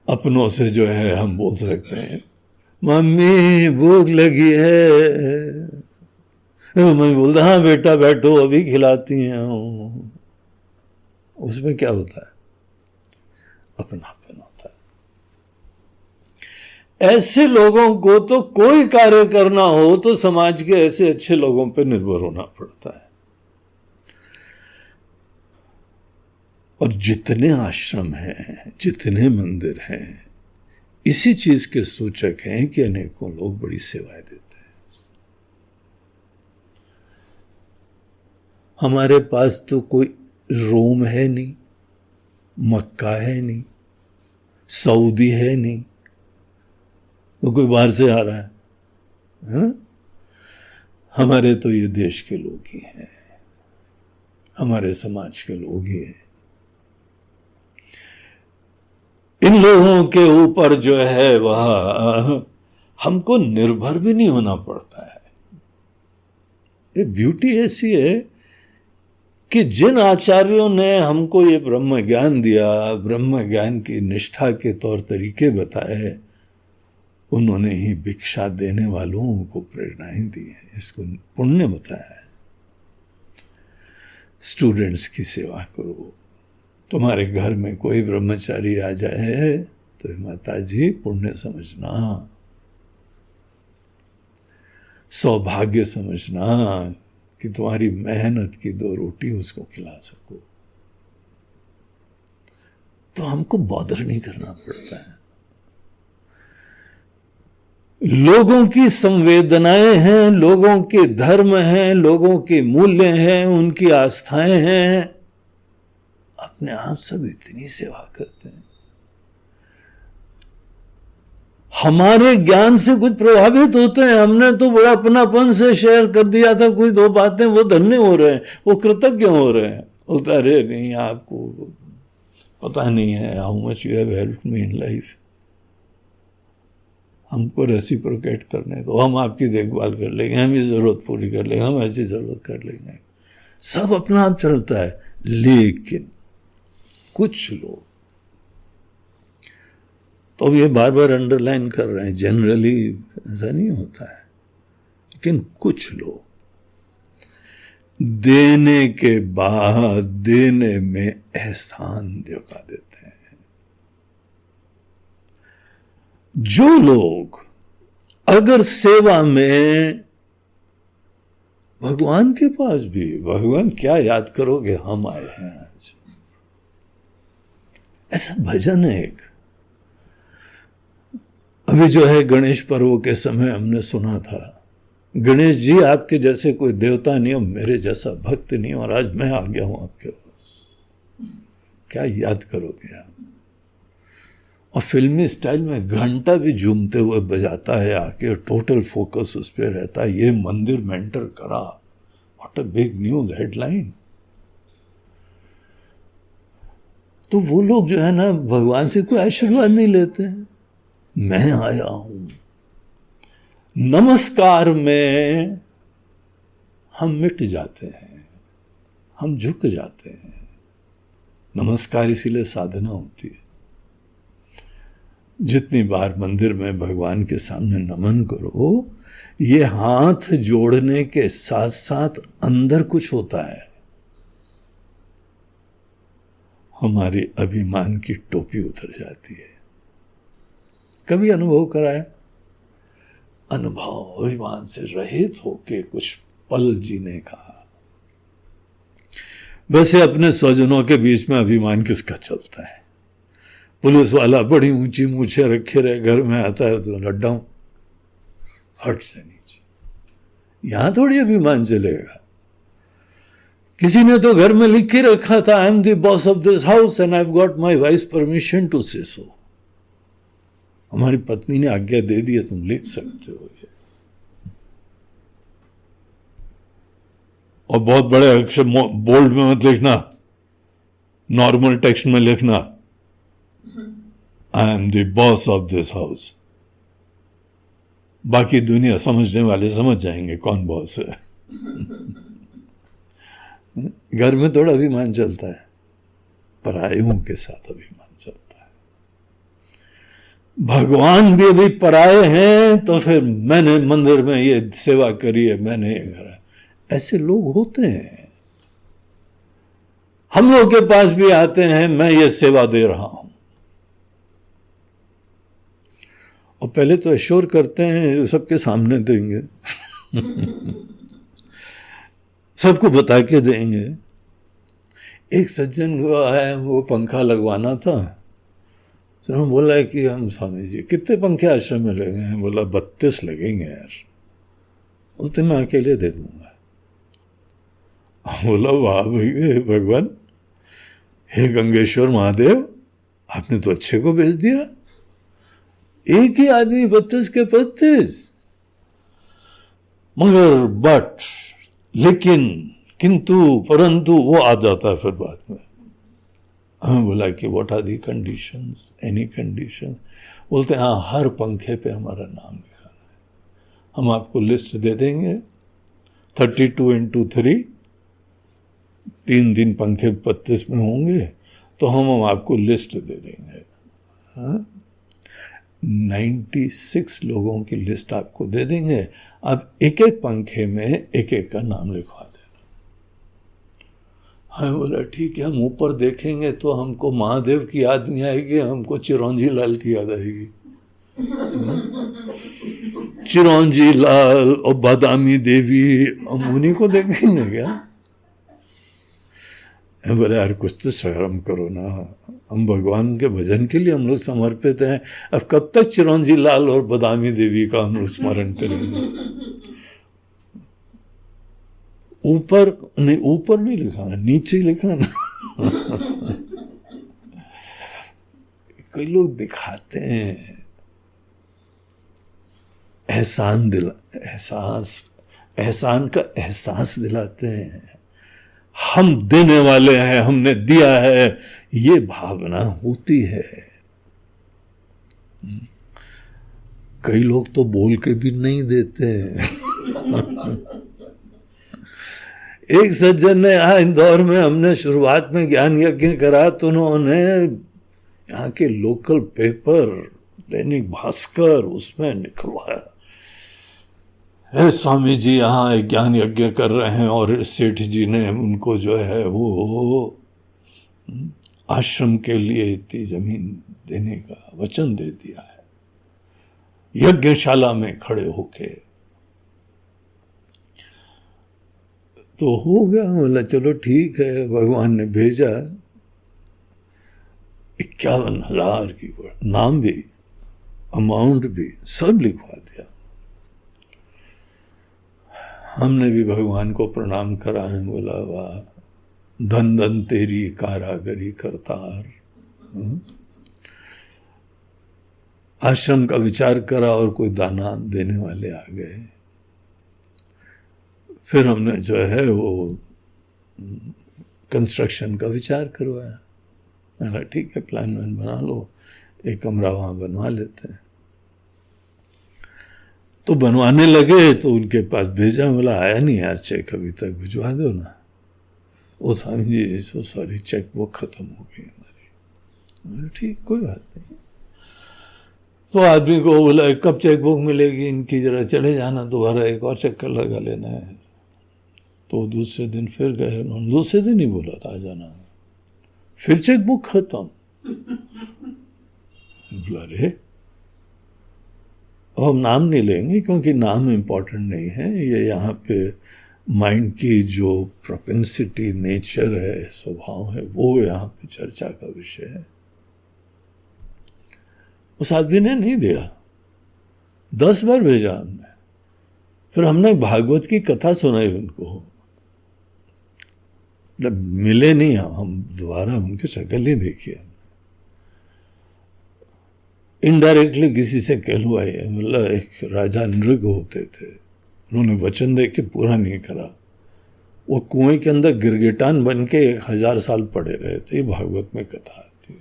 अपनों से जो है हम बोल सकते हैं, मम्मी भूख लगी है, मैं बोलता हाँ बेटा बैठो अभी खिलाती हैं। उसमें क्या होता है? अपनापन होता ऐसे लोगों को तो कोई कार्य करना हो तो समाज के ऐसे अच्छे लोगों पर निर्भर होना पड़ता है। और जितने आश्रम हैं, जितने मंदिर हैं, इसी चीज के सूचक हैं कि अनेकों लोग बड़ी सेवाएं देते हैं। हमारे पास तो कोई रोम है नहीं, मक्का है नहीं, सऊदी है नहीं, तो कोई बाहर से आ रहा है ना? हमारे तो ये देश के लोग ही हैं, हमारे समाज के लोग ही हैं। इन लोगों के ऊपर जो है वह हमको निर्भर भी नहीं होना पड़ता है। ये ब्यूटी ऐसी है कि जिन आचार्यों ने हमको ये ब्रह्म ज्ञान दिया, ब्रह्म ज्ञान की निष्ठा के तौर तरीके बताए, उन्होंने ही भिक्षा देने वालों को प्रेरणाएं दी हैं, इसको पुण्य बताया है। स्टूडेंट्स की सेवा करो। तुम्हारे घर में कोई ब्रह्मचारी आ जाए तो माता जी पुण्य समझना, सौभाग्य समझना कि तुम्हारी मेहनत की 2 रोटी उसको खिला सको। तो हमको बॉदर नहीं करना पड़ता है। लोगों की संवेदनाएं हैं, लोगों के धर्म हैं, लोगों के मूल्य हैं, उनकी आस्थाएं हैं, अपने आप सब इतनी सेवा करते हैं। हमारे ज्ञान से कुछ प्रभावित होते हैं। हमने तो बड़ा अपनापन से शेयर कर दिया था कोई 2 बातें, वो धन्य हो रहे हैं, वो कृतज्ञ हो रहे हैं। उतारे नहीं, आपको पता नहीं है how much you have helped me in life. हमको रेसिप्रोकेट करने दो, हम आपकी देखभाल कर लेंगे, हम ये जरूरत पूरी कर लेंगे, हम ऐसी जरूरत कर लेंगे। सब अपना आप चलता है। लेकिन कुछ लोग तो ये बार बार अंडरलाइन कर रहे हैं, जनरली ऐसा नहीं होता है, लेकिन कुछ लोग देने के बाद देने में एहसान दिखा देते हैं। जो लोग अगर सेवा में भगवान के पास भी, भगवान क्या याद करोगे, हम आए हैं आज, ऐसा भजन है एक, अभी जो है गणेश पर्व के समय हमने सुना था, गणेश जी आपके जैसे कोई देवता नहीं हो, मेरे जैसा भक्त नहीं, और आज मैं आ गया हूं आपके पास, क्या याद करोगे आप। और फिल्मी स्टाइल में घंटा भी झूमते हुए बजाता है आके, टोटल फोकस उस पर रहता है, ये मंदिर में एंटर करा, what a big news headline. तो वो लोग जो है ना भगवान से कोई आशीर्वाद नहीं लेते हैं। मैं आया हूं, नमस्कार में हम मिट जाते हैं, हम झुक जाते हैं। नमस्कार इसीलिए साधना होती है। जितनी बार मंदिर में भगवान के सामने नमन करो, ये हाथ जोड़ने के साथ साथ अंदर कुछ होता है। हमारी अभिमान की टोपी उतर जाती है। कभी अनुभव कराया? अनुभव अभिमान से रहित होके कुछ पल जीने का। वैसे अपने स्वजनों के बीच में अभिमान किसका चलता है? पुलिस वाला बड़ी ऊंची मूछें रखे रहे घर में आता है तो लड्डा फट से नीचे, यहां थोड़ी अभिमान चलेगा। किसी ने तो घर में लिख के रखा था, I am the boss of this house and I have got my wife permission to say so. हमारी पत्नी ने आज्ञा दे दी है, तुम लिख सकते हो ये। और बहुत बड़े अक्षर बोल्ड में मत लिखना, नॉर्मल टेक्स्ट में लिखना, आई am the boss of this house. बाकी दुनिया समझने वाले समझ जाएंगे कौन बॉस है। घर में थोड़ा अभिमान चलता है, परायों के साथ अभिमान चलता है। भगवान भी अभी पराये हैं तो फिर मैंने मंदिर में ये सेवा करी है, मैंने ये करा। ऐसे लोग होते हैं, हम लोग के पास भी आते हैं, मैं ये सेवा दे रहा हूं। और पहले तो एश्योर करते हैं सबके सामने देंगे सबको बता के देंगे। एक सज्जन को आया, वो पंखा लगवाना था, तो हम बोला है कि हम स्वामी जी कितने पंखे आश्रम में लगे हैं? बोला 32 लगेंगे यार, उतने मैं अकेले दे दूंगा। बोला वाह भाई भगवान, हे गंगेश्वर महादेव, आपने तो अच्छे को भेज दिया, एक ही आदमी 32 के 32। मगर बट लेकिन किंतु परंतु वो आ जाता है फिर बाद में। हमें बोला कि what are the conditions, any conditions? बोलते हैं हाँ, हर पंखे पे हमारा नाम लिखाना है। हम आपको लिस्ट दे देंगे 32 into 3, 3 दिन पंखे 32 में होंगे, तो हम आपको लिस्ट दे देंगे। 96 लोगों की लिस्ट आपको दे देंगे, आप एक एक पंखे में एक एक का नाम लिखवा देना। हमें बोला ठीक है, हम ऊपर देखेंगे तो हमको महादेव की याद नहीं आएगी, हमको चिरौंजी लाल की याद आएगी। चिरौंजी लाल और बादामी देवी, हम उन्हीं को देखेंगे क्या? बोले यार कुछ तो शर्म करो ना, हम भगवान के भजन के लिए हम लोग समर्पित हैं, अब कब तक चिरौंजी लाल और बादामी देवी का हम लोग स्मरण करेंगे? ऊपर नहीं, ऊपर नहीं लिखाना, नीचे ही लिखाना। कई लोग दिखाते हैं एहसान का एहसास दिलाते हैं, हम देने वाले हैं, हमने दिया है, ये भावना होती है। कई लोग तो बोल के भी नहीं देते हैं। एक सज्जन ने यहाँ इंदौर में, हमने शुरुआत में ज्ञान यज्ञ करा, तो उन्होंने यहाँ के लोकल पेपर दैनिक भास्कर उसमें निकलवाया, हे स्वामी जी यहाँ एक ज्ञान यज्ञ कर रहे हैं और सेठ जी ने उनको जो है वो आश्रम के लिए इतनी जमीन देने का वचन दे दिया है, यज्ञशाला में खड़े होके। तो हो गया, बोला चलो ठीक है, भगवान ने भेजा। 51,000 की नाम भी, अमाउंट भी, सब लिखवा दिया। हमने भी भगवान को प्रणाम करा है, बोला वाह, धन धन तेरी कारागरी करतार। आश्रम का विचार करा और कोई दाना देने वाले आ गए। फिर हमने जो है वो कंस्ट्रक्शन का विचार करवाया। मैंने ठीक है, प्लान वैन बना लो, एक कमरा वहाँ बनवा लेते हैं। तो बनवाने लगे तो उनके पास भेजा, बोला आया नहीं यार चेक, अभी तक भिजवा दो ना। वो Swami ji so sorry, cheque book खत्म हो गई हमारी। ठीक, कोई बात नहीं। तो आदमी को बोला कब चेक बुक मिलेगी इनकी, जरा चले जाना, दोबारा एक और चक्कर लगा लेना है। तो दूसरे दिन फिर गए, उन्होंने दूसरे दिन ही बोला था आ जाना, फिर चेक बुक खत्म। बोला रे, हम नाम नहीं लेंगे क्योंकि नाम इम्पोर्टेंट नहीं है, ये यहाँ पे माइंड की जो प्रोपेंसिटी, नेचर है, स्वभाव है, वो यहाँ पे चर्चा का विषय है। उस आदमी ने नहीं दिया, 10 बार भेजा हमने। फिर हमने भागवत की कथा सुनाई उनको, मिले नहीं, हम दोबारा उनकी शक्ल ही देखी। इनडायरेक्टली किसी से कहलवाई है, मतलब एक राजा नृग होते थे, उन्होंने वचन दे के पूरा नहीं करा, वो कुएं के अंदर गिरगिटान बन के 1000 साल पड़े रहे थे। भागवत में कथा आती है।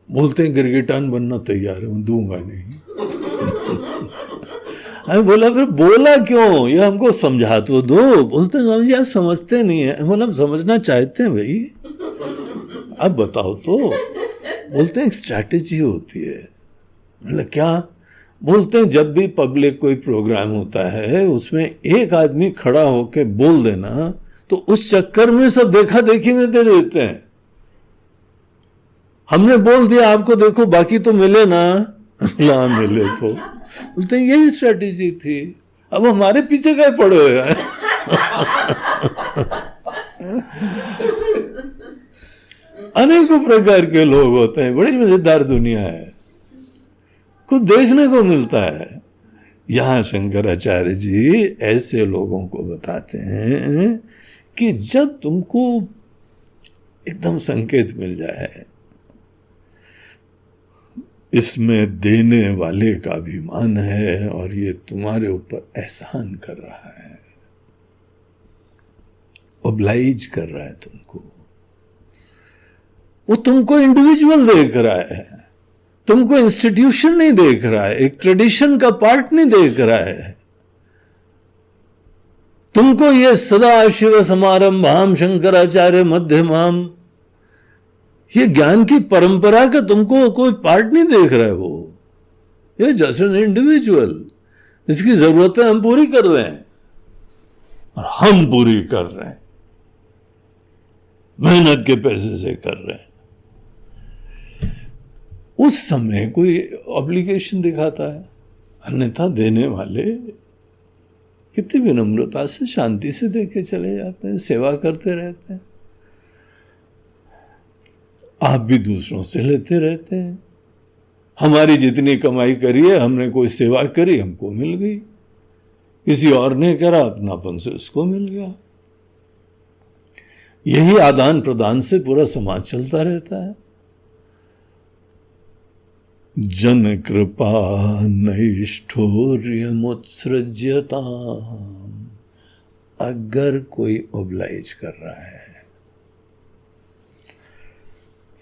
बोलते हैं गिरगिटान बनना तैयार है, मैं दूंगा नहीं। हमें बोला फिर बोला क्यों, ये हमको समझा तो दो। बोलते स्वामी जी आप समझते नहीं है। बोला हम समझना चाहते हैं भाई, अब बताओ तो। बोलते हैं एक स्ट्रैटेजी होती है। मतलब क्या? बोलते हैं जब भी पब्लिक कोई प्रोग्राम होता है उसमें एक आदमी खड़ा होके बोल देना, तो उस चक्कर में सब देखा देखी में दे देते हैं। हमने बोल दिया आपको, देखो बाकी तो मिले ना, ना मिले तो बोलते हैं यही स्ट्रेटेजी थी। अब हमारे पीछे क्या पड़े हुए हैं? अनेकों प्रकार के लोग होते हैं, बड़ी मजेदार दुनिया है, कुछ देखने को मिलता है। यहां शंकराचार्य जी ऐसे लोगों को बताते हैं कि जब तुमको एकदम संकेत मिल जाए, इसमें देने वाले का अभिमान है और ये तुम्हारे ऊपर एहसान कर रहा है, ओब्लाइज कर रहा है तुमको, वो तुमको इंडिविजुअल देख रहा है, तुमको इंस्टीट्यूशन नहीं देख रहा है, एक ट्रेडिशन का पार्ट नहीं देख रहा है, तुमको ये सदा शिव समारंभाम शंकराचार्य मध्यमाम, ये ज्ञान की परंपरा का तुमको कोई पार्ट नहीं देख रहा है। वो ये जस्ट एन इंडिविजुअल, इसकी जरूरतें हम पूरी कर रहे हैं और हम पूरी कर रहे हैं, मेहनत के पैसे से कर रहे हैं। उस समय कोई ऑब्लिगेशन दिखाता है, अन्यथा देने वाले कितनी विनम्रता से शांति से देके चले जाते हैं, सेवा करते रहते हैं। आप भी दूसरों से लेते रहते हैं। हमारी जितनी कमाई करी है, हमने कोई सेवा करी, हमको मिल गई, किसी और ने करा, अपनापन से उसको मिल गया। यही आदान प्रदान से पूरा समाज चलता रहता है। जन कृपा नैष्ठौर्य मुत्सृज्यता, अगर कोई ओब्लाइज कर रहा है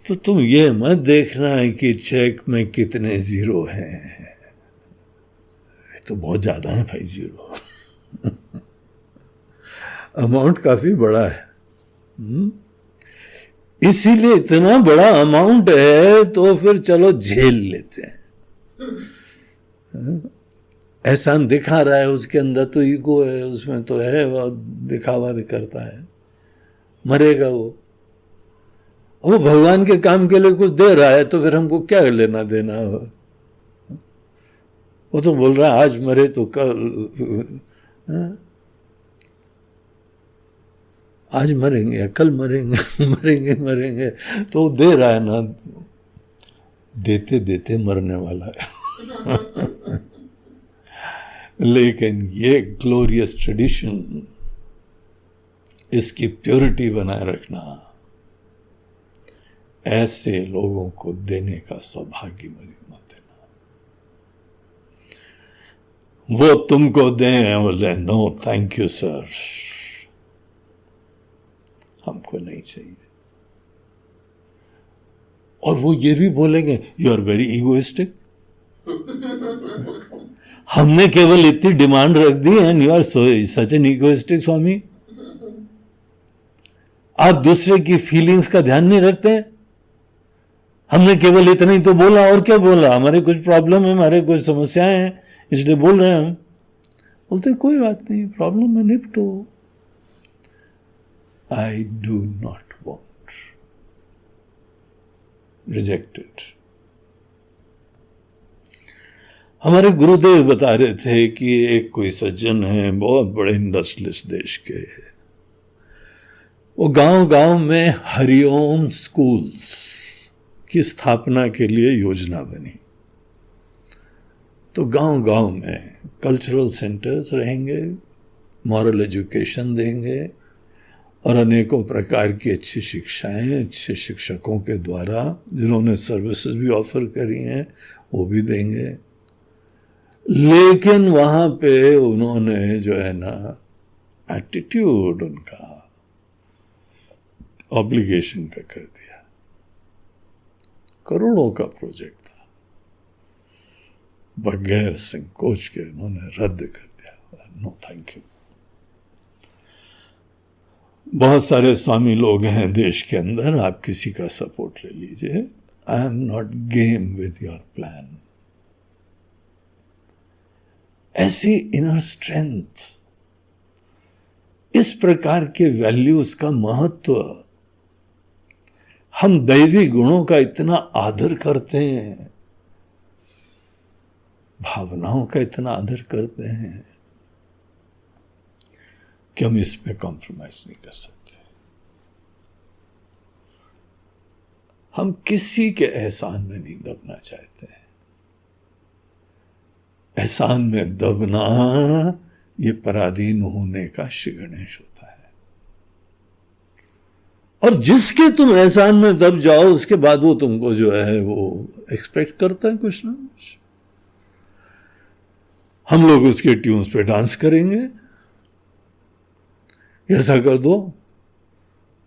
तो तुम ये मत देखना है कि चेक में कितने जीरो हैं, तो बहुत ज्यादा है भाई जीरो। अमाउंट काफी बड़ा है, इसीलिए इतना बड़ा अमाउंट है तो फिर चलो झेल लेते हैं। एहसान दिखा रहा है, उसके अंदर तो ईगो है, उसमें तो है, वो दिखावा करता है, मरेगा वो भगवान के काम के लिए कुछ दे रहा है तो फिर हमको क्या लेना देना हो। वो तो बोल रहा है आज मरे तो कल, आज मरेंगे कल मरेंगे, मरेंगे मरेंगे, तो दे रहा है ना, देते देते मरने वाला है। लेकिन ये ग्लोरियस ट्रेडिशन, इसकी प्योरिटी बनाए रखना, ऐसे लोगों को देने का सौभाग्य मत देना। वो तुमको दें, बोले नो थैंक यू सर, हमको नहीं चाहिए। और वो ये भी बोलेंगे यू आर वेरी ईगोइस्टिक, हमने केवल इतनी डिमांड रख दी and you are such an egoistic swami. आप दूसरे की फीलिंग्स का ध्यान नहीं रखते हैं, हमने केवल इतना ही तो बोला, और क्या बोला, हमारे कुछ प्रॉब्लम है, हमारे कुछ समस्याएं हैं, इसलिए बोल रहे हैं हम। बोलते कोई बात नहीं, प्रॉब्लम में निपटो। I do not want, rejected. हमारे गुरुदेव बता रहे थे कि एक कोई सज्जन है, बहुत बड़े इंडस्ट्रियलिस्ट देश के, वो गांव गांव में हरिओम स्कूल्स की स्थापना के लिए योजना बनी। तो गांव गांव में कल्चरल सेंटर्स रहेंगे, मॉरल एजुकेशन देंगे और अनेकों प्रकार की अच्छी शिक्षाएं अच्छे शिक्षकों के द्वारा, जिन्होंने सर्विसेज भी ऑफर करी हैं, वो भी देंगे। लेकिन वहां पे उन्होंने जो है ना, एटीट्यूड उनका ऑब्लिगेशन का कर दिया। करोड़ों का प्रोजेक्ट था, बगैर संकोच के उन्होंने रद्द कर दिया, नो थैंक यू। बहुत सारे स्वामी लोग हैं देश के अंदर, आप किसी का सपोर्ट ले लीजिए, I am not game with your plan. ऐसी इनर स्ट्रेंथ, इस प्रकार के वैल्यूज का महत्व हम दैवी गुणों का इतना आदर करते हैं, भावनाओं का इतना आदर करते हैं कि हम इस पे कॉम्प्रोमाइज नहीं कर सकते। हम किसी के एहसान में नहीं दबना चाहते हैं। एहसान में दबना ये पराधीन होने का श्री गणेश होता है। और जिसके तुम एहसान में दब जाओ उसके बाद वो तुमको जो है वो एक्सपेक्ट करता है कुछ ना कुछ। हम लोग उसके ट्यून्स पे डांस करेंगे, ऐसा कर दो,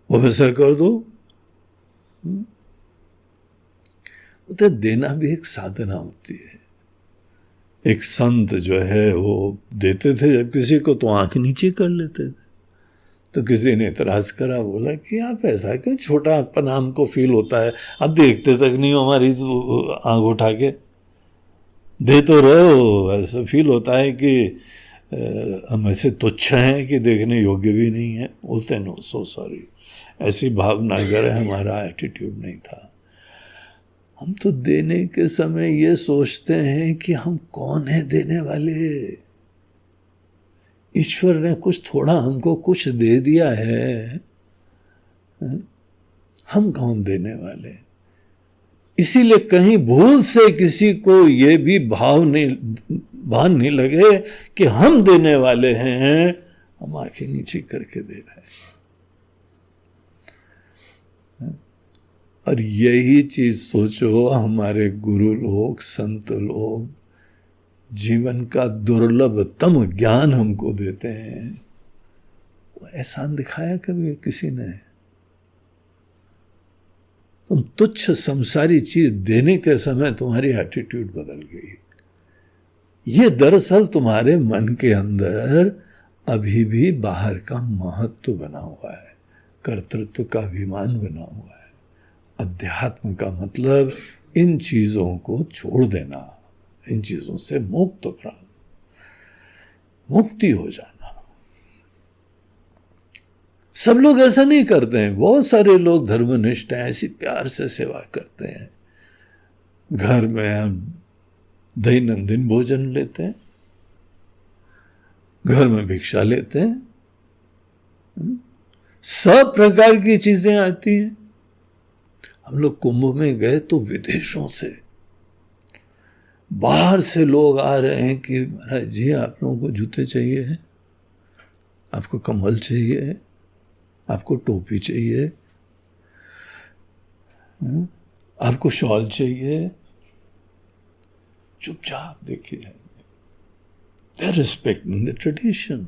वो वैसा कर दो। तो देना भी एक साधना होती है। एक संत जो है वो देते थे जब किसी को तो आंख नीचे कर लेते थे। तो किसी ने इतराज करा, बोला कि आप ऐसा क्यों, छोटा अपना हमको फील होता है, अब देखते तक नहीं हो हमारी आंख उठा के, दे तो रहो, ऐसा फील होता है कि हम ऐसे तुच्छ हैं कि देखने योग्य भी नहीं है। बोलते नो, सो सॉरी, ऐसी भावना अगर हमारा एटीट्यूड नहीं था। हम तो देने के समय ये सोचते हैं कि हम कौन है देने वाले। ईश्वर ने कुछ थोड़ा हमको कुछ दे दिया है, हम कौन देने वाले। इसीलिए कहीं भूल से किसी को ये भी भान नहीं लगे कि हम देने वाले हैं, हम आंखें नीचे करके दे रहे हैं। और यही चीज सोचो, हमारे गुरु लोग, संत लोग जीवन का दुर्लभतम ज्ञान हमको देते हैं। एहसान दिखाया कभी किसी ने? तुम तुच्छ संसारी चीज देने के समय तुम्हारी एटीट्यूड बदल गई। ये दरअसल तुम्हारे मन के अंदर अभी भी बाहर का महत्व बना हुआ है, कर्तृत्व का अभिमान बना हुआ है। अध्यात्म का मतलब इन चीजों को छोड़ देना, इन चीजों से मुक्ति हो जाना। सब लोग ऐसा नहीं करते हैं। बहुत सारे लोग धर्मनिष्ठ हैं, ऐसी प्यार से सेवा करते हैं। घर में हम दैनंदिन भोजन लेते हैं, घर में भिक्षा लेते हैं, सब प्रकार की चीजें आती हैं। हम लोग कुंभ में गए तो विदेशों से, बाहर से लोग आ रहे हैं कि महाराज जी आप लोगों को जूते चाहिए है, आपको कंबल चाहिए, आपको टोपी चाहिए, आपको शॉल चाहिए। चुपचाप देखिए, they are respecting the tradition.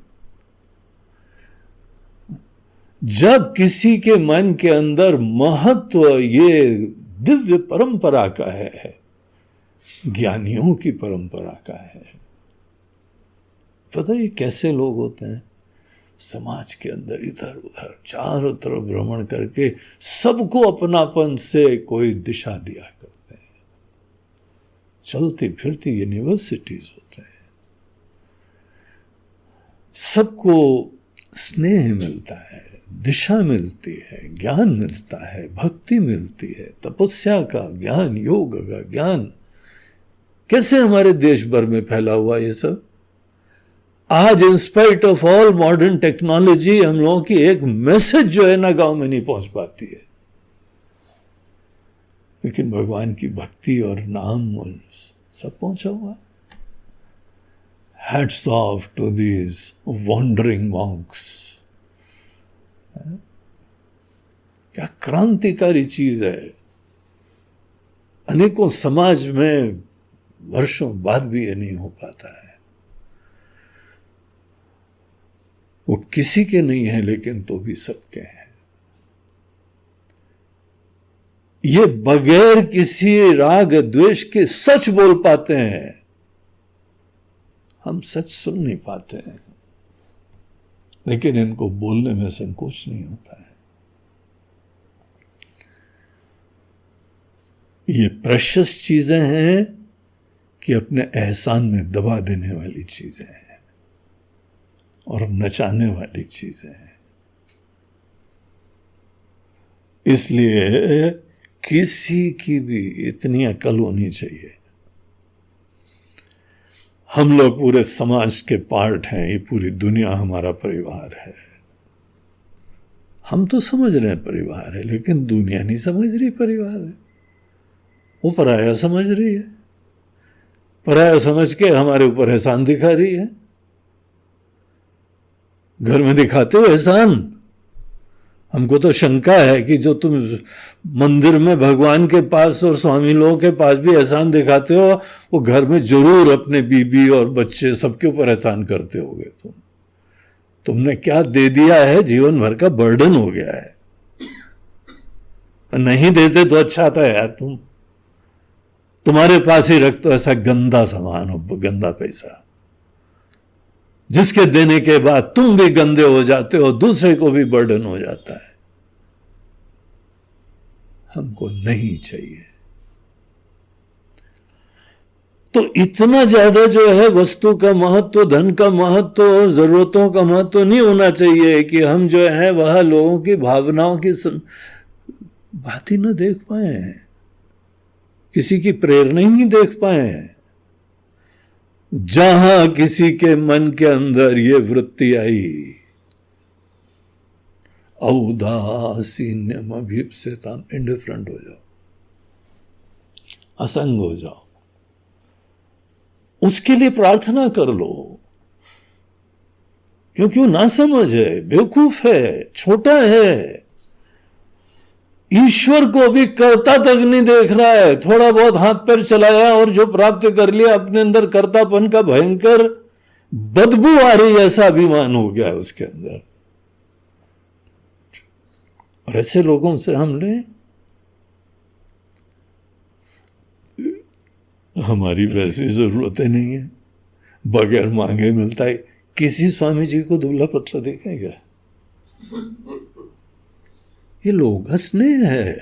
जब किसी के मन के अंदर महत्व ये दिव्य परंपरा का है, ज्ञानियों की परंपरा का है, पता है कैसे लोग होते हैं, समाज के अंदर इधर उधर चारों तरफ भ्रमण करके सबको अपनापन से कोई दिशा दिया करते हैं। चलती फिरती यूनिवर्सिटीज होते हैं, सबको स्नेह मिलता है, दिशा मिलती है, ज्ञान मिलता है, भक्ति मिलती है, तपस्या का ज्ञान, योग का ज्ञान। कैसे हमारे देश भर में फैला हुआ ये सब। आज in spite of all modern technology हम लोगों की एक मैसेज जो है ना गांव में नहीं पहुंच पाती है, लेकिन भगवान की भक्ति और नाम और सब पहुंचा हुआ। Hats off to these wandering monks. क्या क्रांतिकारी चीज है। अनेकों समाज में वर्षों बाद भी ये नहीं हो पाता है। वो किसी के नहीं है लेकिन तो भी सबके हैं। ये बगैर किसी राग द्वेष के सच बोल पाते हैं। हम सच सुन नहीं पाते हैं, लेकिन इनको बोलने में संकोच नहीं होता है। ये प्रेशियस चीजें हैं कि अपने एहसान में दबा देने वाली चीजें हैं और नचाने वाली चीजें हैं। इसलिए किसी की भी इतनी अकल होनी चाहिए। हम लोग पूरे समाज के पार्ट हैं, ये पूरी दुनिया हमारा परिवार है। हम तो समझ रहे हैं परिवार है, लेकिन दुनिया नहीं समझ रही परिवार है, वो पराया समझ रही है। पराया समझ के हमारे ऊपर एहसान दिखा रही है। घर में दिखाते हो एहसान? हमको तो शंका है कि जो तुम मंदिर में भगवान के पास और स्वामी लोगों के पास भी एहसान दिखाते हो, वो घर में जरूर अपने बीबी और बच्चे सबके ऊपर एहसान करते होगे। तुमने क्या दे दिया है, जीवन भर का बर्डन हो गया है। नहीं देते तो अच्छा था यार, तुम्हारे पास ही रख तो ऐसा गंदा सामान हो, गंदा पैसा, जिसके देने के बाद तुम भी गंदे हो जाते हो, दूसरे को भी बर्डन हो जाता है। हमको नहीं चाहिए। तो इतना ज्यादा जो है वस्तु का महत्व, धन का महत्व, जरूरतों का महत्व नहीं होना चाहिए कि हम जो है वह लोगों की भावनाओं की बात ही न देख पाए, किसी की प्रेरणा ही नहीं देख पाए। जहां किसी के मन के अंदर ये वृत्ति आई, औदासीन्यम अभीप्सितम, इंडिफरेंट हो जाओ, असंग हो जाओ, उसके लिए प्रार्थना कर लो। क्योंकि वो ना समझ है, बेवकूफ है, छोटा है, ईश्वर को भी कर्ता तक नहीं देख रहा है। थोड़ा बहुत हाथ पैर चलाया और जो प्राप्त कर लिया, अपने अंदर कर्तापन का भयंकर बदबू आ रही, ऐसा अभिमान हो गया है उसके अंदर। और ऐसे लोगों से हमने, हमारी वैसी जरूरतें नहीं है, बगैर मांगे मिलता है। किसी स्वामी जी को दुबला पतला देखा क्या? ये लोग हंसने हैं।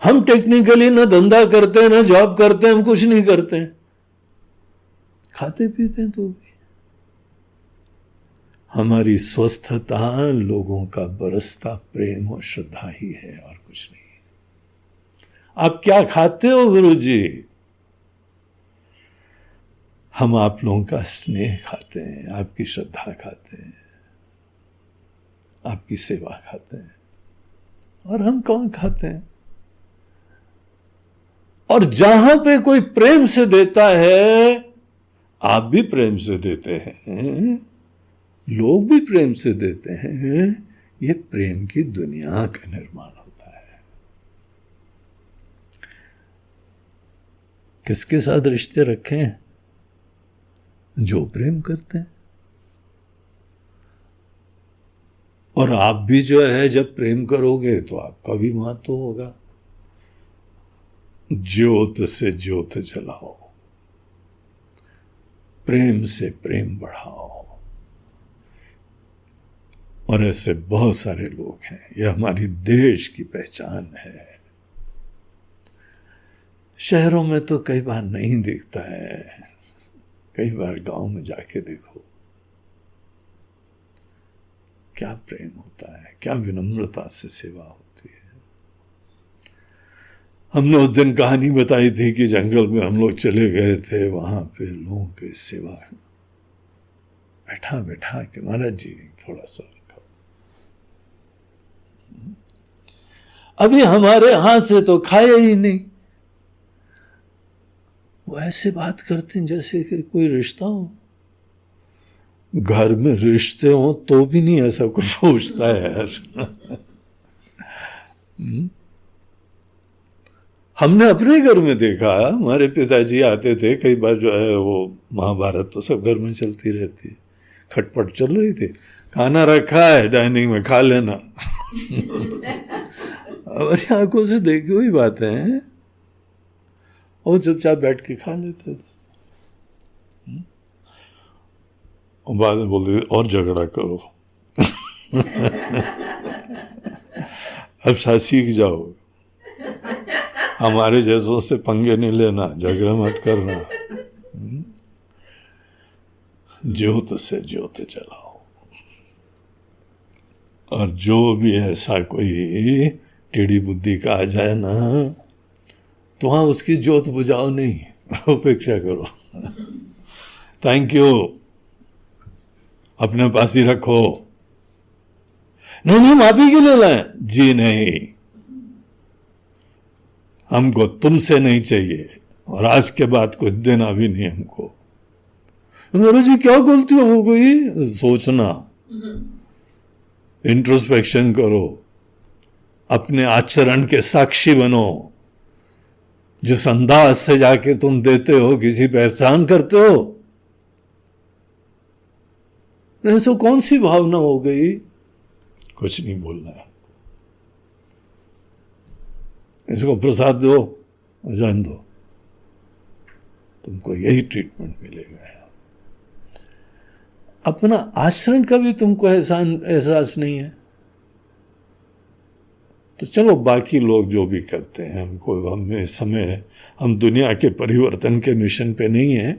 हम टेक्निकली ना धंधा करते हैं, ना जॉब करते हैं, हम कुछ नहीं करते हैं, खाते पीते हैं, तो भी हमारी स्वस्थता लोगों का बरसता प्रेम और श्रद्धा ही है, और कुछ नहीं। आप क्या खाते हो गुरुजी? हम आप लोगों का स्नेह खाते हैं, आपकी श्रद्धा खाते हैं, आपकी सेवा खाते हैं। और हम कौन खाते हैं? और जहां पे कोई प्रेम से देता है, आप भी प्रेम से देते हैं, लोग भी प्रेम से देते हैं, ये प्रेम की दुनिया का निर्माण होता है। किसके साथ रिश्ते रखें? जो प्रेम करते हैं। और आप भी जो है जब प्रेम करोगे तो आपका भी महत्व होगा। ज्योत से ज्योत जलाओ, प्रेम से प्रेम बढ़ाओ। और ऐसे बहुत सारे लोग हैं, यह हमारी देश की पहचान है। शहरों में तो कई बार नहीं दिखता है, कई बार गांव में जाके देखो, क्या प्रेम होता है, क्या विनम्रता से सेवा होती है। हमने उस दिन कहानी बताई थी कि जंगल में हम लोग चले गए थे, वहां पे लोगों की सेवा, बैठा बैठा के, महाराज जी थोड़ा सा रखो। अभी हमारे हाथ से तो खाया ही नहीं, वो ऐसे बात करते हैं जैसे कि कोई रिश्ता हो। घर में रिश्ते हो तो भी नहीं ऐसा कुछ पूछता है यार। हमने अपने घर में देखा, हमारे पिताजी आते थे कई बार, जो है वो महाभारत तो सब घर में चलती रहती है, खटपट चल रही थी, खाना रखा है डाइनिंग में, खा लेना। हमारी आंखों से देखी हुई बातें हैं, और चुपचाप बैठ के खा लेते थे। और बाद में बोलते थे और झगड़ा करो। अब शायद सीख जाओ, हमारे जैसों से पंगे नहीं लेना, झगड़ा मत करना। ज्योत से ज्योत जलाओ। और जो भी ऐसा कोई टेढ़ी बुद्धि का आ जाए ना, तो वहाँ उसकी ज्योत बुझाओ नहीं, उपेक्षा करो। थैंक यू, अपने पास ही रखो। नहीं नहीं, माफी के लिए लाए जी, नहीं, हमको तुमसे नहीं चाहिए, और आज के बाद कुछ देना भी नहीं हमको। मेरे जी क्या गलती हो गई, सोचना, इंट्रोस्पेक्शन करो, अपने आचरण के साक्षी बनो। जिस अंदाज से जाके तुम देते हो, किसी पे एहसान करते हो, ऐसा कौन सी भावना हो गई? कुछ नहीं बोलना है, इसको प्रसाद दो, जान दो, तुमको यही ट्रीटमेंट मिलेगा। अपना आचरण का भी तुमको एहसास नहीं है, तो चलो बाकी लोग जो भी करते हैं, हमें समय, हम दुनिया के परिवर्तन के मिशन पे नहीं है।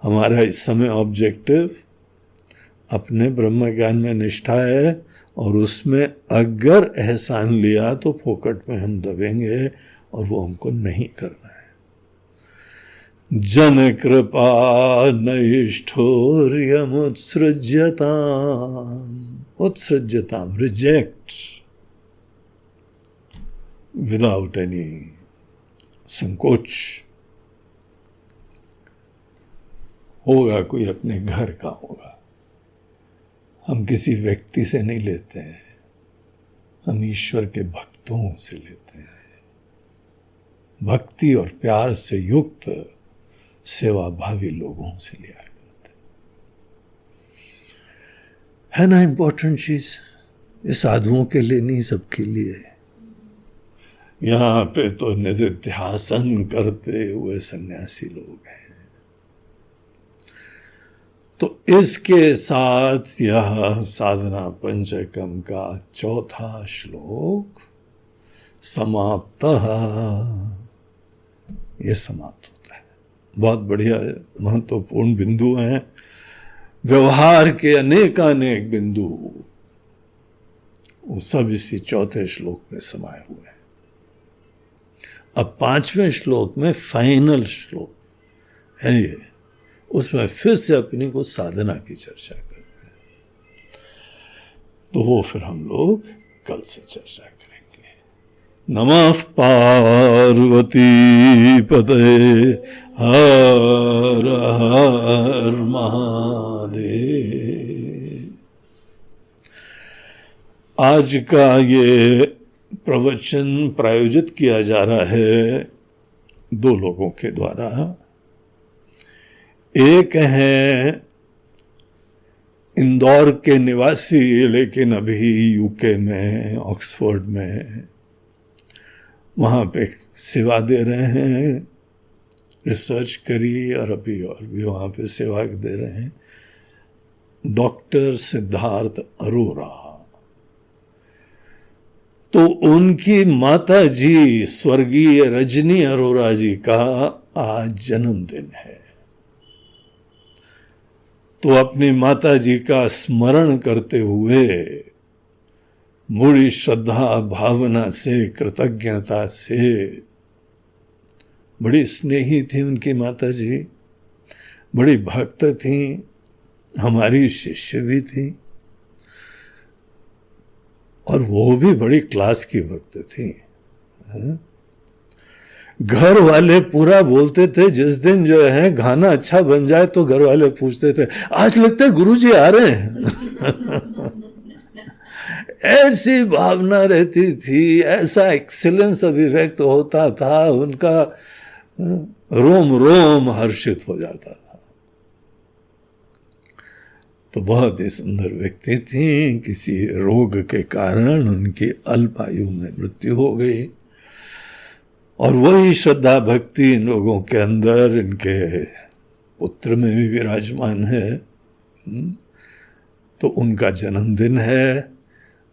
हमारा इस समय ऑब्जेक्टिव अपने ब्रह्म ज्ञान में निष्ठा है, और उसमें अगर एहसान लिया तो फोकट में हम दबेंगे, और वो हमको नहीं करना है। जन कृपा नैष्ठोर्यम उत्सृज्यताम, रिजेक्ट विदाउट एनी संकोच। होगा कोई अपने घर का होगा, हम किसी व्यक्ति से नहीं लेते हैं, हम ईश्वर के भक्तों से लेते हैं। भक्ति और प्यार से युक्त सेवा भावी लोगों से लिया करते है ना। इंपॉर्टेंट चीज ये साधुओं के लिए नहीं, सबके लिए। यहां पे तो निधिध्यासन करते हुए सन्यासी लोग हैं। तो इसके साथ यह साधना पंचकम का चौथा श्लोक समाप्त, ये समाप्त होता है। बहुत बढ़िया महत्वपूर्ण बिंदु हैं, व्यवहार के अनेकानेक बिंदु, वो सब इसी चौथे श्लोक में समाये हुए हैं। अब पांचवें श्लोक में फाइनल श्लोक है ये, उसमें फिर से अपनी को साधना की चर्चा करते हैं, तो वो फिर हम लोग कल से चर्चा करेंगे। नमः पार्वती पते, हर हर महादेव। आज का ये प्रवचन प्रायोजित किया जा रहा है दो लोगों के द्वारा। एक हैं इंदौर के निवासी, लेकिन अभी यूके में, ऑक्सफोर्ड में वहाँ पे सेवा दे रहे हैं, रिसर्च करी और अभी और भी वहाँ पे सेवा दे रहे हैं, डॉक्टर सिद्धार्थ अरोरा। तो उनकी माता जी स्वर्गीय रजनी अरोरा जी का आज जन्मदिन है। तो अपनी माता जी का स्मरण करते हुए, बड़ी श्रद्धा भावना से, कृतज्ञता से, बड़ी स्नेही थी उनकी माता जी, बड़ी भक्त थी, हमारी शिष्य भी थी, और वो भी बड़ी क्लास की भक्त थी। घर वाले पूरा बोलते थे, जिस दिन जो है खाना अच्छा बन जाए तो घर वाले पूछते थे, आज लगता है गुरुजी आ रहे हैं। ऐसी भावना रहती थी, ऐसा एक्सीलेंस अभिव्यक्त होता था उनका, रोम रोम हर्षित हो जाता था। तो बहुत ही सुंदर व्यक्ति थी। किसी रोग के कारण उनकी अल्प आयु में मृत्यु हो गई, और वही श्रद्धा भक्ति इन लोगों के अंदर, इनके पुत्र में भी विराजमान है। तो उनका जन्मदिन है,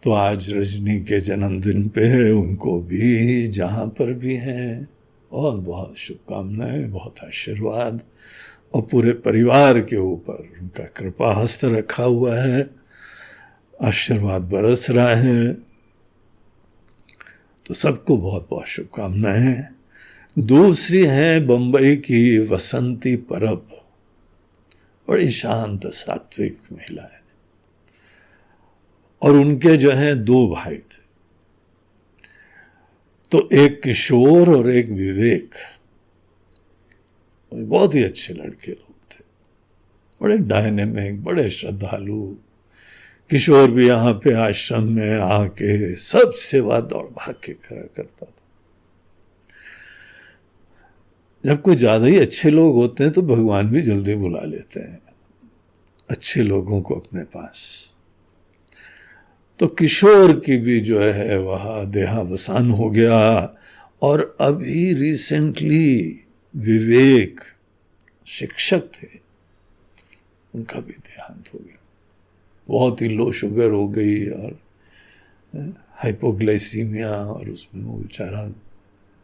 तो आज रजनी के जन्मदिन पे उनको भी जहाँ पर भी हैं बहुत बहुत शुभकामनाएं, बहुत आशीर्वाद, और पूरे परिवार के ऊपर उनका कृपा हस्त रखा हुआ है। आशीर्वाद बरस रहा है। तो सबको बहुत बहुत शुभकामनाएं। दूसरी है बंबई की वसंती परब, बड़ी शांत सात्विक महिला है, और उनके जो हैं 2 भाई थे, तो एक किशोर और एक विवेक। बहुत ही अच्छे लड़के लोग थे, बड़े डायनेमिक, बड़े श्रद्धालु। किशोर भी यहाँ पे आश्रम में आके सब सेवा दौड़ भाग के करा करता था। जब कोई ज्यादा ही अच्छे लोग होते हैं तो भगवान भी जल्दी बुला लेते हैं अच्छे लोगों को अपने पास। तो किशोर की भी जो है वह देहावसान हो गया, और अभी रिसेंटली विवेक शिक्षक थे, उनका भी देहांत हो गया। बहुत ही लो शुगर हो गई और हाइपोग्लाइसीमिया, और उसमें वो बेचारा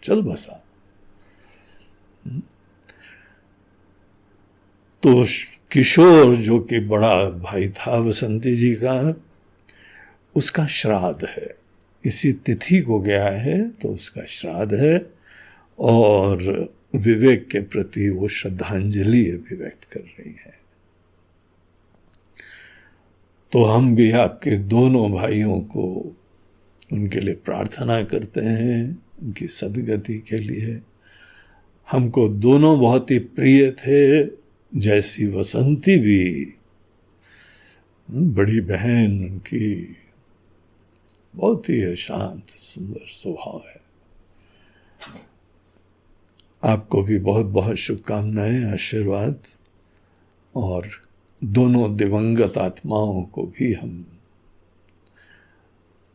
चल बसा। तो किशोर जो कि बड़ा भाई था बसंती जी का, उसका श्राद्ध है, इसी तिथि को गया है तो उसका श्राद्ध है, और विवेक के प्रति वो श्रद्धांजलि अभिव्यक्त कर रही है। तो हम भी आपके दोनों भाइयों को उनके लिए प्रार्थना करते हैं, उनकी सद्गति के लिए। हमको दोनों बहुत ही प्रिय थे, जैसी वसंती भी बड़ी बहन, उनकी बहुत ही शांत सुंदर स्वभाव है। आपको भी बहुत बहुत शुभकामनाएं, आशीर्वाद, और दोनों दिवंगत आत्माओं को भी हम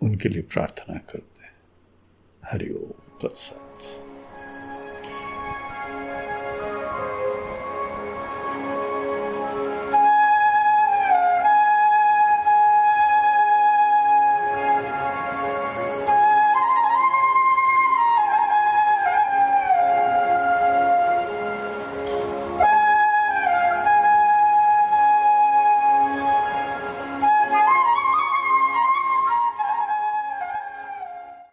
उनके लिए प्रार्थना करते हैं। हरि ओम तत्सत।